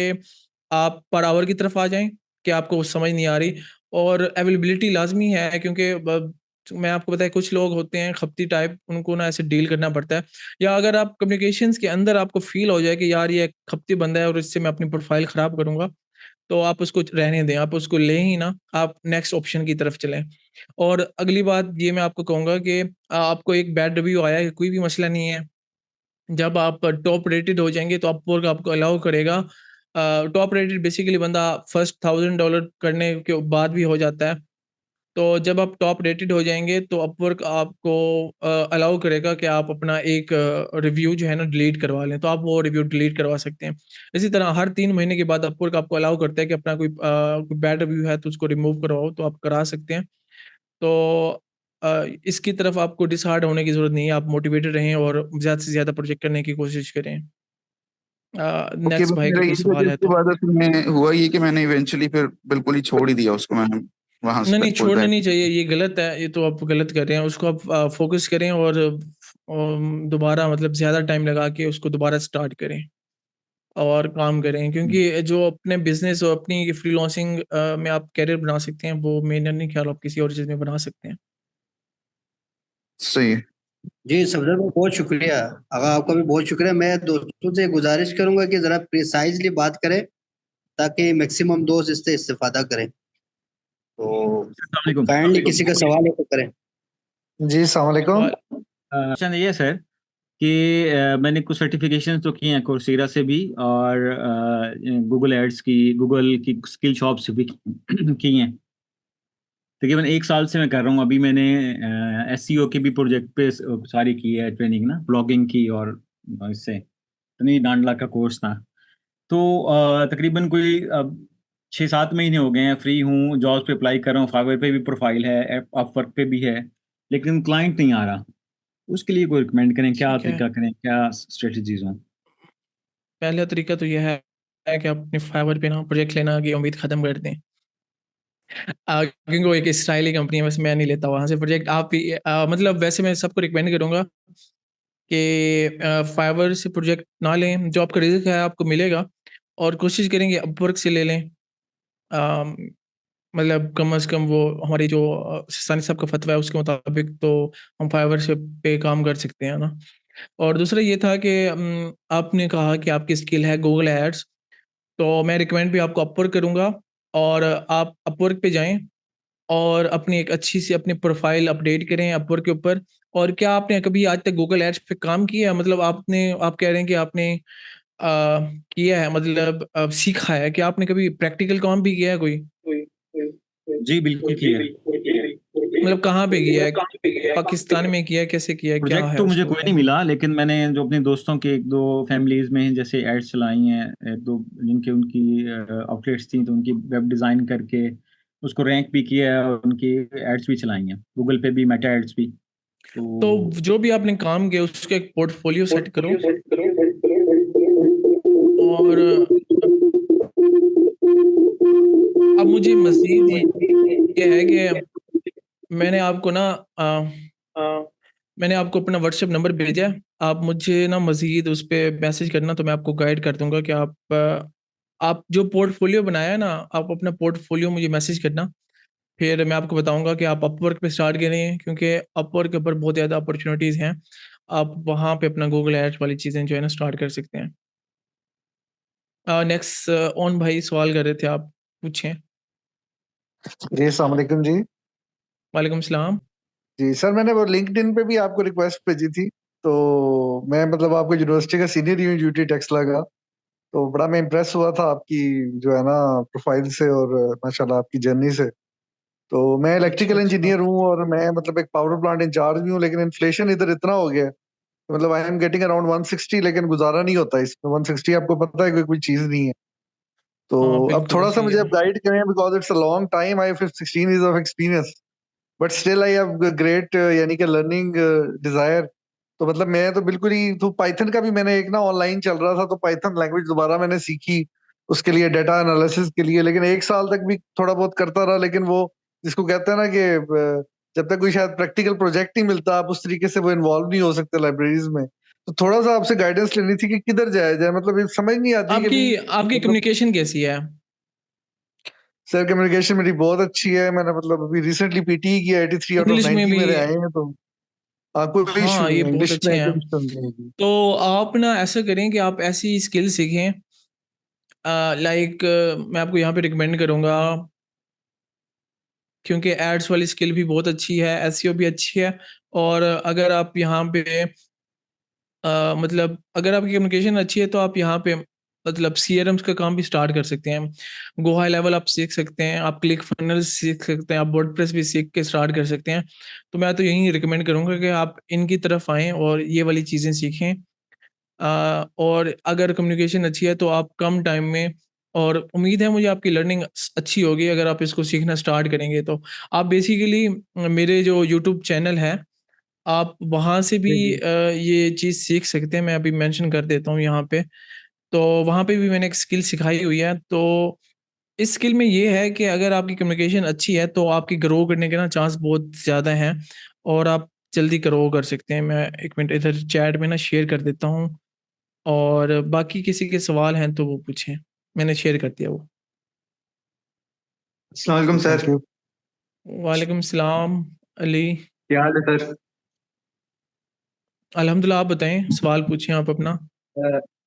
आप पर आवर की तरफ आ जाएँ, कि आपको समझ नहीं आ रही। और अवेलेबिलिटी लाज़मी है, क्योंकि ब मैं आपको बताया कुछ लोग होते हैं खप्ती टाइप, उनको ना ऐसे डील करना पड़ता है। या अगर आप कम्युनिकेशंस के अंदर आपको फ़ील हो जाए कि यार ये खप्ती बंदा है और इससे मैं अपनी प्रोफ़ाइल ख़राब करूँगा, तो आप उसको रहने दें, आप उसको लें ही ना, आप नेक्स्ट ऑप्शन की तरफ चलें। और अगली बात ये मैं आपको कहूँगा कि आपको एक बैड रिव्यू आया है, कोई भी मसला नहीं है। जब आप टॉप रेटेड हो जाएँगे तो अपवर्क आपको अलाउ करेगा। टॉप रेटेड बेसिकली बंदा फर्स्ट $1000 करने के बाद भी हो जाता है। तो जब आप टॉप रेटेड हो जाएँगे तो अपवर्क आपको अलाउ करेगा कि आप अपना एक रिव्यू जो है ना डिलीट करवा लें, तो आप वो रिव्यू डिलीट करवा सकते हैं। इसी तरह हर 3 महीने के बाद अपवर्क आपको अलाउ करता है कि अपना कोई बैड रिव्यू है तो उसको रिमूव करवाओ, तो आप करा सकते हैं। तो इसकी तरफ आपको डिसहार्ड होने की ज़रूरत नहीं है, आप मोटिवेटेड रहें और ज़्यादा से ज़्यादा प्रोजेक्ट करने की कोशिश करें। ओके, नेक्स्ट बस भाई का मेरा कोई यही था सवाल है जिसके तो? बाद उसमें हुआ ये कि मैंने इवेंचुअली फिर बिल्कुल ही छोड़ ही दिया उसको। मैंने वहां नहीं, से नहीं, पुल छोड़ना बैक। नहीं चाहिए, ये गलत है, ये तो आप गलत कर रहे हैं। उसको आप फ़ोकस करें और दोबारा मतलब ज़्यादा टाइम लगा के उसको दोबारा स्टार्ट करें और काम करें। क्योंकि जो अपने बिज़नेस और अपनी फ्रीलांसिंग में आप करियर बना सकते हैं, वो मेरा नहीं ख्याल आप किसी और चीज़ में बना सकते हैं। सही है। जी सफदर भाई, बहुत शुक्रिया। अगर आपका भी बहुत शुक्रिया। मैं दोस्तों से गुजारिश करूंगा कि जरा प्रिसाइजली बात करें ताकि मैक्सिमम दोस्त इससे इस्तेफादा करें। तो अस्सलाम काइंडली किसी का सवाल है तो करें। जी सलाम अलैकुम। सवाल। क्वेश्चन ये है सर कि मैंने कुछ सर्टिफिकेशंस तो किए हैं कोर्सेरा से भी और गूगल एड्स की, गूगल की स्किल शॉप से भी की हैं। तकरीबन 1 साल से मैं कर रहा हूँ। अभी मैंने एसईओ के भी प्रोजेक्ट पे सारी की है ट्रेनिंग ना, ब्लॉगिंग की और इससे इतनी डांड लाख का कोर्स था। तो तकरीबन कोई 6 7 महीने हो गए हैं, फ्री हूँ, जॉब्स पे अप्लाई कर रहा हूँ, फाइवर पे भी प्रोफाइल है, अपवर्क पे भी है, लेकिन क्लाइंट नहीं आ रहा। उसके लिए कोई रिकमेंड करें, क्या ठीक है, तरीका करें, क्या स्ट्रेटजीज हों? पहला तरीका तो ये है कि आप अपने फाइवर पे ना प्रोजेक्ट लेना की उम्मीद ख़त्म कर दें। क्योंकि वो एक इसराइली कंपनी है, बस मैं नहीं लेता वहाँ से प्रोजेक्ट। आप भी मतलब वैसे मैं सबको रिकमेंड करूँगा कि फाइवर से प्रोजेक्ट ना लें, जो आपका रिज़्क है आपको मिलेगा, और कोशिश करेंगे अपवर्क से ले लें। अम, मतलब कम से कम वो हमारी जो सानी साहब का फ़तवा है उसके मुताबिक तो हम फाइवर से पे काम कर सकते हैं ना। और दूसरा ये था कि आपने कहा कि आपकी स्किल है गूगल एड्स, तो मैं रिकमेंड भी आपको अपवर्क करूँगा और आप अपवर्क पे जाएँ और अपनी एक अच्छी-सी अपनी प्रोफ़ाइल अपडेट करें अपवर्क के ऊपर। और क्या आपने कभी आज तक गूगल एड्स पे काम किया है? मतलब आप कह रहे हैं कि आपने अ, किया है मतलब सीखा है, क्या आपने कभी प्रैक्टिकल काम भी किया है कोई? जी, बिल्कुल किया है। मतलब कहाँ पे किया है? पाकिस्तान में किया है, कैसे किया है, क्या प्रोजेक्ट है तो मुझे उसका कोई नहीं बताएँ? मिला, लेकिन मैंने जो अपने दोस्तों के 1-2 फैमिलीज़ में जैसे एड्स चलाई हैं, 1-2 जिनकी उनकी आउटलेट्स थी, तो उनकी वेब डिज़ाइन करके उसको रैंक भी किया है और उनकी एड्स भी चलाई हैं। गूगल पे भी, मेटा एड्स भी। तो तो जो भी आपने काम किया उसका एक पोर्टफोलियो सेट करो और अब मुझे मज़ीद ये है कि मैंने आपको ना मैंने आपको अपना व्हाट्सएप नंबर भेजा है। आप मुझे ना मज़ीद उस पे मैसेज करना तो मैं आपको गाइड कर दूँगा कि आप जो पोर्टफोलियो बनाया है ना, आप अपना पोर्टफोलियो मुझे मैसेज करना। फिर मैं आपको बताऊँगा कि आप अपवर्क पे स्टार्ट करें क्योंकि अपवर्क के ऊपर बहुत ज़्यादा अपॉर्च्युनिटीज़ हैं। आप वहाँ पे अपना गूगल एड्स वाली चीज़ें जो है ना स्टार्ट कर सकते हैं। नेक्स्ट ओन भाई सवाल कर रहे थे आप, पूछें। जी अस्सलाम वालेकुम जी। वालेकुम सलाम। जी सर, मैंने वो लिंक्डइन पे भी आपको रिक्वेस्ट भेजी थी। तो मैं मतलब आपको यूनिवर्सिटी का सीनियर हूँ यूटी टेक्सला का। तो बड़ा मैं इम्प्रेस हुआ था आपकी जो है ना प्रोफाइल से और माशाल्लाह आपकी जर्नी से। तो मैं अच्छा, इलेक्ट्रिकल अच्छा। इंजीनियर हूँ और मैं मतलब एक पावर प्लांट इंचार्ज भी हूँ, लेकिन इन्फ्लेशन इधर इतना हो गया है, तो मतलब आई एम गेटिंग अराउंड 160, लेकिन गुजारा नहीं होता इसमें। 160 आपको पता है कि कोई चीज नहीं है। तो हाँ, अब बिल्कुल थोड़ा सा सही मुझे है। आप गाइड करें, because it's a long time, I have 16 years of experience, but still I have great यानी कि लर्निंग डिजायर। तो मतलब मैं तो बिल्कुल ही तो पाइथन का भी मैंने एक ना ऑनलाइन चल रहा था, तो पाइथन लैंग्वेज दोबारा मैंने सीखी उसके लिए, डेटा एनालिसिस के लिए, लेकिन 1 साल तक भी थोड़ा बहुत करता रहा। लेकिन वो जिसको कहते हैं ना कि जब तक कोई शायद प्रैक्टिकल प्रोजेक्ट नहीं मिलता, आप उस तरीके से वो इन्वॉल्व नहीं हो सकते लाइब्रेरीज में। तो थोड़ा सा आपसे गाइडेंस लेनी थी कि किधर जाया जाए, मतलब ये समझ नहीं आती कि आपकी भी आपकी मतलब। कम्युनिकेशन कैसी है? सर कम्युनिकेशन मेरी बहुत अच्छी है, मैंने मतलब अभी रिसेंटली पीटी किया, 83 आउट ऑफ इंग्लिश में 90 भी मेरे आए हैं। तो कोई इशू हाँ, नहीं ये है, बहुत इंग्लिश अच्छे में हैं। कोई इशू नहीं है जी। तो आप ना ऐसा करें कि आप ऐसी स्किल सीखें लाइक मैं आपको यहाँ पे रिकमेंड करूँगा क्योंकि एड्स वाली स्किल भी बहुत अच्छी है, एसईओ भी अच्छी है और अगर आप यहाँ पे मतलब अगर आपकी कम्युनिकेशन अच्छी है तो आप यहाँ पे मतलब सीआरएम्स का काम भी स्टार्ट कर सकते हैं। गो हाई लेवल आप सीख सकते हैं, आप क्लिक फनल्स सीख सकते हैं, आप वर्डप्रेस भी सीख के स्टार्ट कर सकते हैं। तो मैं तो यही रिकमेंड करूँगा कि आप इनकी तरफ आएँ और ये वाली चीज़ें सीखें। और अगर कम्युनिकेशन अच्छी है तो आप कम टाइम में और उम्मीद है मुझे आपकी लर्निंग अच्छी होगी अगर आप इसको सीखना स्टार्ट करेंगे तो। आप बेसिकली मेरे जो यूट्यूब चैनल है आप वहाँ से भी जी जी। ये चीज़ सीख सकते हैं, मैं अभी मेंशन कर देता हूँ यहाँ पे। तो वहाँ पे भी मैंने एक स्किल सिखाई हुई है, तो इस स्किल में ये है कि अगर आपकी कम्युनिकेशन अच्छी है, तो आपकी ग्रो करने के ना चांस बहुत ज़्यादा हैं और आप जल्दी ग्रो कर सकते हैं। मैं 1 मिनट इधर चैट में ना शेयर कर देता हूँ और बाकी किसी के सवाल हैं तो वो पूछें। मैंने शेयर कर दिया वो। अस्सलाम वालेकुम थैंक सर। यू। वालेकुम सलाम अली। क्या हाल है सर? अल्हम्दुलिल्लाह आप बताएँ, सवाल पूछें आप अपना।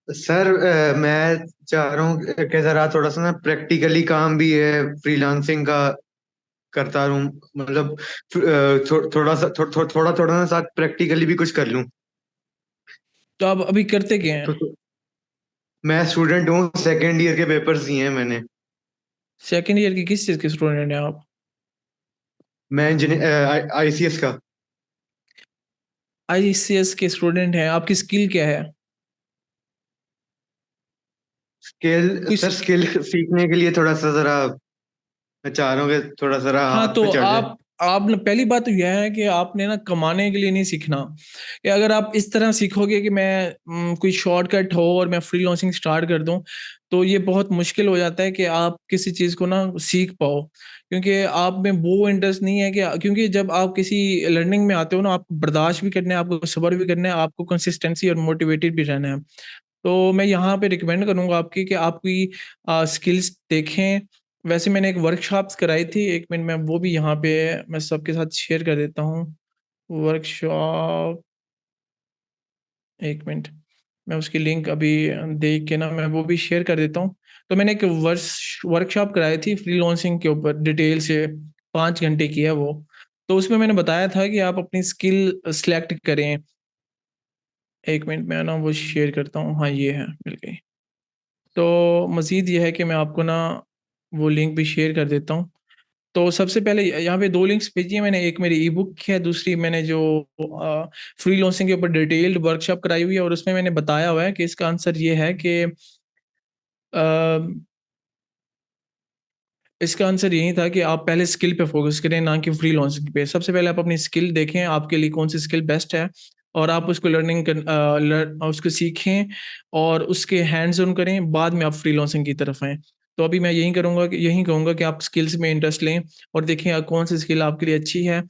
सर मैं चाह रहा हूँ कि जरा थोड़ा सा ना प्रैक्टिकली काम भी है, फ्रीलांसिंग का करता रहूँ, मतलब थोड़ा सा थोड़ा थोड़ा ना साथ प्रैक्टिकली भी कुछ कर लूँ। तो आप अभी करते क्या हैं? तो मैं स्टूडेंट हूँ, सेकेंड ईयर के पेपर्स दिए हैं मैंने। सेकंड ईयर की किस चीज़ के स्टूडेंट हैं आप? मैं इंजीनियर आईसीएस का। आईसीएस के स्टूडेंट हैं, आपकी स्किल क्या है? स्किल कोई सर, स्किल सीखने के लिए थोड़ा सा जरा मैं चाह रहा हूँ कि थोड़ा सा हाँ, हाथ तो पे चढ़ जाए। आप ना पहली बात तो यह है कि आपने ना कमाने के लिए नहीं सीखना। कि अगर आप इस तरह सीखोगे कि मैं कोई शॉर्टकट हो और मैं फ्रीलांसिंग स्टार्ट कर दूँ, तो ये बहुत मुश्किल हो जाता है कि आप किसी चीज़ को ना सीख पाओ। क्योंकि आप में वो इंटरेस्ट नहीं है कि क्योंकि जब आप किसी लर्निंग में आते हो ना, आपको बर्दाश्त भी करना है, आपको सब्र भी करना है, आपको कंसिस्टेंसी और मोटिवेटेड भी रहना है। तो मैं यहाँ पे रिकमेंड करूँगा आपकी कि आपकी स्किल्स देखें। वैसे मैंने एक वर्कशॉप्स कराई थी, 1 मिनट में वो भी यहाँ पे मैं सबके साथ शेयर कर देता हूँ। वर्कशॉप एक मिनट, मैं उसकी लिंक अभी देख के ना मैं वो भी शेयर कर देता हूँ। तो मैंने एक वर्कशॉप कराई थी फ्रीलांसिंग के ऊपर, डिटेल से 5 घंटे की है वो। तो उसमें मैंने बताया था कि आप अपनी स्किल सेलेक्ट करें। एक मिनट मैं ना वो शेयर करता हूँ, हाँ ये है, मिल गई। तो मज़ीद ये है कि मैं आपको ना वो लिंक भी शेयर कर देता हूँ। तो सबसे पहले यहाँ पे 2 लिंक्स भेजी हैं मैंने, एक मेरी ई-बुक की है, दूसरी मैंने जो फ्रीलांसिंग के ऊपर डिटेल्ड वर्कशॉप कराई हुई है और उसमें मैंने बताया हुआ है कि इसका आंसर ये है कि अ, इसका आंसर यही था कि आप पहले स्किल पे फ़ोकस करें, ना कि फ्रीलांसिंग पे। सबसे पहले आप अपनी स्किल देखें, आपके लिए कौन-सी स्किल बेस्ट है और आप उसको उसको सीखें और उसके हैंड्स ऑन करें, बाद में आप फ्रीलांसिंग की तरफ आएँ। तो अभी मैं यही कहूँगा कि आप स्किल्स में इंटरेस्ट लें और देखें कौन-सी स्किल आपके लिए अच्छी है।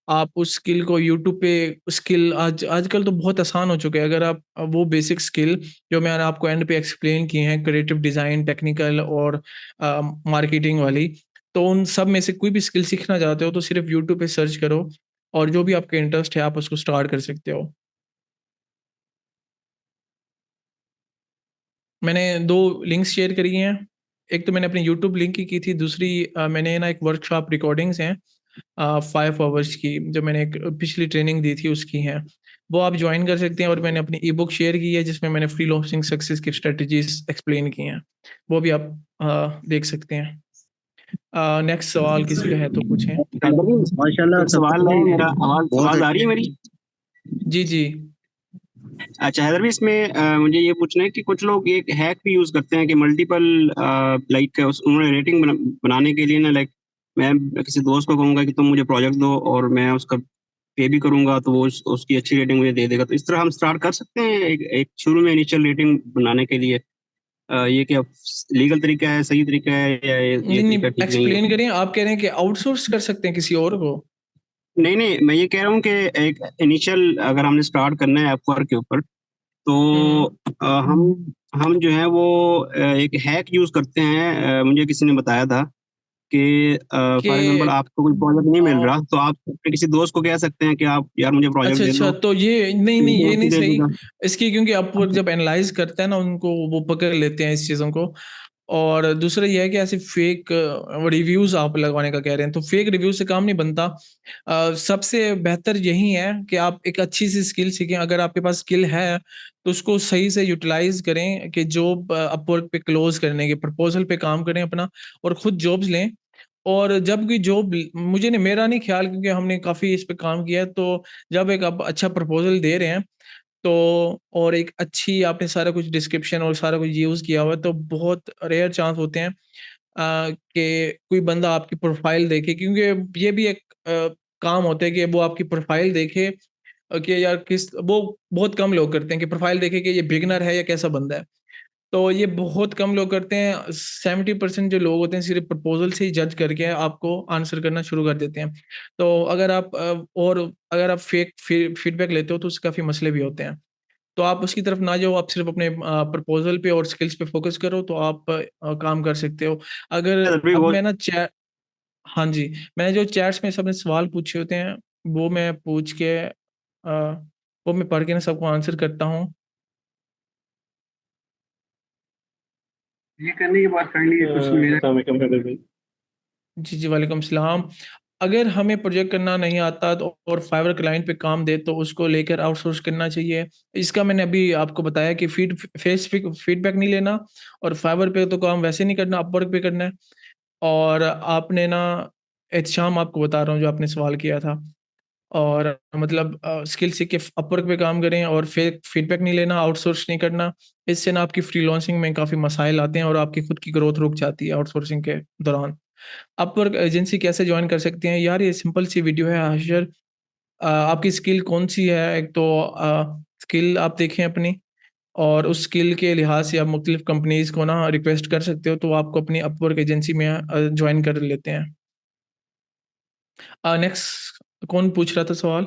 आप उस स्किल को यूट्यूब पे स्किल आजकल तो बहुत आसान हो चुका है। अगर आप वो बेसिक स्किल जो मैंने आपको एंड पे एक्सप्लेन किए हैं, क्रिएटिव डिज़ाइन, टेक्निकल और मार्केटिंग वाली, तो उन सब में से कोई भी स्किल सीखना चाहते हो तो सिर्फ़ यूट्यूब पे सर्च करो और जो भी आपका इंटरेस्ट है आप उसको स्टार्ट कर सकते हो। मैंने 2 लिंक्स शेयर करी हैं। एक तो मैंने अपनी यूट्यूब लिंक की थी, दूसरी मैंने ना एक वर्कशॉप रिकॉर्डिंग्स हैं 5 आवर्स की, जो मैंने एक पिछली ट्रेनिंग दी थी उसकी हैं। वो आप जॉइन कर सकते हैं और मैंने अपनी ई-बुक शेयर की है जिसमें मैंने फ्रीलांसिंग सक्सेस की स्ट्रैटेजीज़ एक्सप्लेन की हैं। वो भी आप देख सकते हैं। नेक्स्ट सवाल किसी का है तो पूछें? माशाल्लाह एक सवाल है मेरा, आवाज आ रही है मेरी? जी, जी। अच्छा हैदर भाई, इसमें मुझे ये पूछना है कि कुछ लोग एक हैक भी यूज करते हैं कि मल्टीपल लाइक उन्होंने रेटिंग बनाने के लिए ना, लाइक मैं किसी दोस्त को कहूंगा कि तुम मुझे प्रोजेक्ट दो और मैं उसका पे भी करूंगा तो वो उसकी अच्छी रेटिंग मुझे दे देगा। तो इस तरह हम स्टार्ट कर सकते हैं एक शुरू में इनिशियल रेटिंग बनाने के लिए। ये क्या लीगल तरीका है, सही तरीका है, या ये नहीं, नहीं, तरीका ठीक नहीं एक्सप्लेन है? करें। आप कह रहे हैं कि आउटसोर्स कर सकते हैं किसी और को? नहीं नहीं, मैं ये कह रहा हूँ कि एक इनिशियल अगर हमने स्टार्ट करना है अपवर्क के ऊपर, तो हुँ, हम जो है वो एक हैक यूज करते हैं। मुझे किसी ने बताया था कि कि फॉर एग्जांपल आपको कोई प्रोजेक्ट नहीं मिल अ रहा तो आप अपने किसी दोस्त को कह सकते हैं कि आप यार मुझे प्रोजेक्ट अच्छा, दे अच्छा, दो, तो ये नहीं, तो नहीं, वो ये आपको नहीं दे सही। देगा। इसकी क्योंकि अपवर्क जब एनालाइज़ करता है ना उनको, वो पकड़ लेते हैं इस चीज़ों को। और दूसरा ये है कि ऐसे फेक रिव्यूज़ आप लगवाने का कह रहे हैं, तो फेक रिव्यू से काम नहीं बनता। सबसे बेहतर यही है कि आप एक अच्छी-सी स्किल सीखें। अगर आपके पास स्किल है, तो उसको सही से यूटिलाइज़ करें कि जॉब अपवर्क पे क्लोज़ करने के प्रपोज़ल पे काम करें अपना और खुद जॉब्स लें। और जब भी जॉब मुझे नहीं, मेरा नहीं ख़्याल, क्योंकि हमने काफ़ी इस पे काम किया है, तो जब एक आप अच्छा प्रपोज़ल दे रहे हैं, तो और एक अच्छी आपने सारा कुछ डिस्क्रिप्शन और सारा कुछ यूज़ किया हुआ है, तो बहुत रेयर चांस होते हैं कि कोई बंदा आपकी प्रोफ़ाइल देखे, क्योंकि ये भी एक काम होता है कि वो आपकी प्रोफ़ाइल देखे कि यार किस वो बहुत कम लोग करते हैं कि प्रोफ़ाइल देखे कि ये बिगिनर है या कैसा बंदा है। तो ये बहुत कम लोग करते हैं। 70% जो लोग होते हैं सिर्फ़ प्रपोज़ल से ही जज करके आपको आंसर करना शुरू कर देते हैं। तो अगर आप और अगर आप फेक फीडबैक लेते हो तो उससे काफ़ी मसले भी होते हैं। तो आप उसकी तरफ ना जाओ, आप सिर्फ़ अपने प्रपोज़ल पे और स्किल्स पे फ़ोकस करो, तो आप काम कर सकते हो। अगर हैदर भाई अब वो मैं ना चा हाँ जी, मैंने जो चैट्स में सबने सवाल पूछे होते हैं, वो मैं पूछ के वो मैं पढ़ के ना सबको आंसर करता हूँ। ये करने के बाद काइंडली कुछ मेरा अस्सलाम वालेकुम हैदर भाई। जी, जी, वालेकुम सलाम। अगर हमें प्रोजेक्ट करना नहीं आता तो और फाइवर क्लाइंट पे काम दे तो उसको लेकर आउटसोर्स करना चाहिए। इसका मैंने अभी आपको बताया कि फीडबैक नहीं लेना और फाइवर पे तो काम वैसे नहीं करना, अपवर्क पे करना है। और आपने ना एहतशाम आपको बता रहा हूँ जो आपने सवाल किया था। और मतलब स्किल सीख के अपवर्क पे काम करें और फेक फीडबैक नहीं लेना, आउटसोर्स नहीं करना। इससे ना आपकी फ्रीलांसिंग में काफ़ी मसाइल आते हैं और आपकी खुद की ग्रोथ रुक जाती है आउटसोर्सिंग के दौरान। अपवर्क एजेंसी कैसे जॉइन कर सकते हैं? यार ये सिंपल सी वीडियो है हाशिर। आपकी स्किल कौन-सी है? एक तो स्किल आप देखें अपनी और उस स्किल के लिहाज से आप मुख्तलिफ कंपनीज़ को ना रिक्वेस्ट कर सकते हो, तो आपको अपनी अपवर्क एजेंसी में जॉइन कर लेते हैं। नेक्स्ट कौन पूछ रहा था सवाल?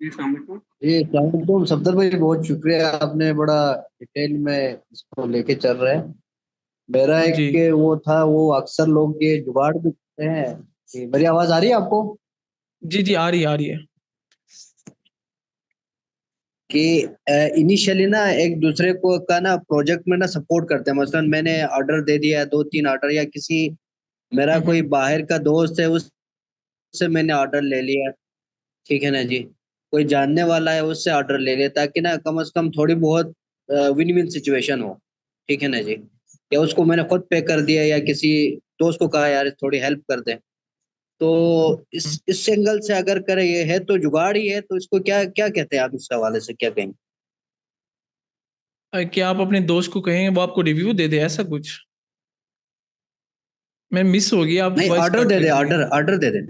जी, अस्सलाम वालेकुम। ये तो सफदर भाई बहुत शुक्रिया, आपने बड़ा डिटेल में इसको लेके चल रहे हैं। मेरा एक जी। वो था, वो अक्सर लोग ये जुगाड़ भी करते हैं कि मेरी आवाज आ रही है आपको? जी, जी, आ रही है, आ रही है। कि इनिशियली ना एक दूसरे को का ना प्रोजेक्ट में ना सपोर्ट करते हैं। मसलन मैंने ऑर्डर दे दिया है 2-3 ऑर्डर, या किसी मेरा कोई बाहर का दोस्त है उससे मैंने ऑर्डर ले लिया, ठीक है ना जी, कोई जानने वाला है उससे ऑर्डर ले लिया, ताकि ना कम से कम थोड़ी बहुत विन विन सिचुएशन हो, ठीक है ना जी। या उसको मैंने खुद पे कर दिया, या किसी दोस्त को कहा यार थोड़ी हेल्प कर दे। तो इस एंगल से अगर करे, ये है तो जुगाड़ ही है, तो इसको क्या क्या कहते हैं आप, इस हवाले से क्या कहेंगे? क्या आप अपने दोस्त को कहेंगे वो आपको रिव्यू दे दे, ऐसा कुछ? मैं मिस हो गई, आप नहीं, वॉइस ऑर्डर कट दे रही दे, थी। ऑर्डर ऑर्डर दे दे।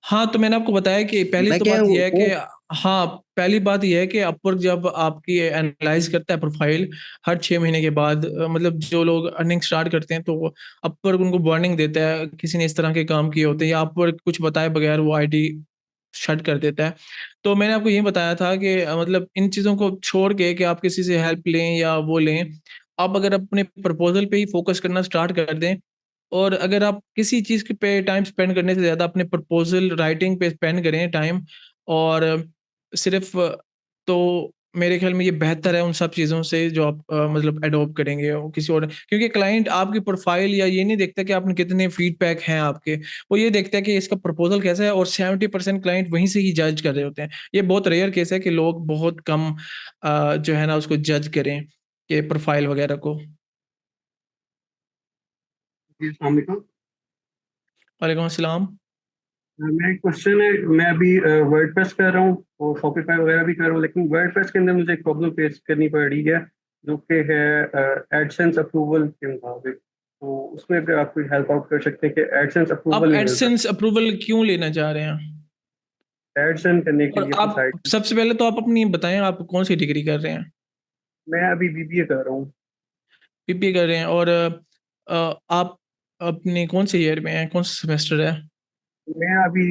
हाँ, तो मैंने आपको बताया कि पहली मैं तो क्या बात ये है कि वो हाँ, पहली बात ये है कि अपवर्क जब आपकी एनालाइज करता है प्रोफाइल हर 6 महीने के बाद, मतलब जो लोग अर्निंग स्टार्ट करते हैं तो अपवर्क उनको वार्निंग देता है किसी ने इस तरह के काम किए होते हैं, या अपवर्क कुछ बताए बगैर वो आईडी शट कर देता है। तो मैंने आपको ये बताया था कि मतलब इन चीज़ों को छोड़ के कि आप किसी से हेल्प लें या वो लें, आप अगर अपने प्रपोज़ल पे ही फ़ोकस करना स्टार्ट कर दें, और अगर आप किसी चीज़ के पे टाइम स्पेंड करने से ज़्यादा अपने प्रपोज़ल राइटिंग पे स्पेंड करें टाइम, और सिर्फ़, तो मेरे ख़्याल में ये बेहतर है उन सब चीज़ों से जो आप मतलब एडॉप्ट करेंगे और किसी और, क्योंकि क्लाइंट आपकी प्रोफ़ाइल या ये नहीं देखता कि आपने कितने फ़ीडबैक हैं आपके, वो ये देखता है कि इसका प्रपोज़ल कैसा है, और 70% क्लाइंट वहीं से ही जज कर रहे होते हैं। ये बहुत रेयर केस है कि लोग बहुत कम जो है ना उसको जज करें, कि प्रोफ़ाइल वग़ैरह को। जी, अस्सलाम वालेकुम। वालेकुम अस्सलाम। मेरा एक क्वेश्चन है, मैं अभी वर्डप्रेस कर रहा हूँ और शॉपिफाई वगैरह भी कर रहा हूँ, लेकिन वर्डप्रेस के अंदर मुझे एक प्रॉब्लम फेस करनी पड़ रही है, जो कि है एडसेंस अप्रूवल के मुताबिक। तो उसमें अगर आप कोई हेल्प आउट कर सकते हैं कि एडसेंस आप अप्रूवल नहीं मिल एडसेंस अप्रूवल क्यों लेना चाह रहे हैं? रहा एडसेंस करने के और लिए अपनी आप साइट। सबसे पहले तो आप अपनी बताएं, आप कौन सी डिग्री कर रहे हैं? मैं अभी बीबीए कर रहा हूँ। बीबीए कर रहे हैं, और आप अपने कौन से ईयर में हैं, कौन सा सेमेस्टर है? मैं अभी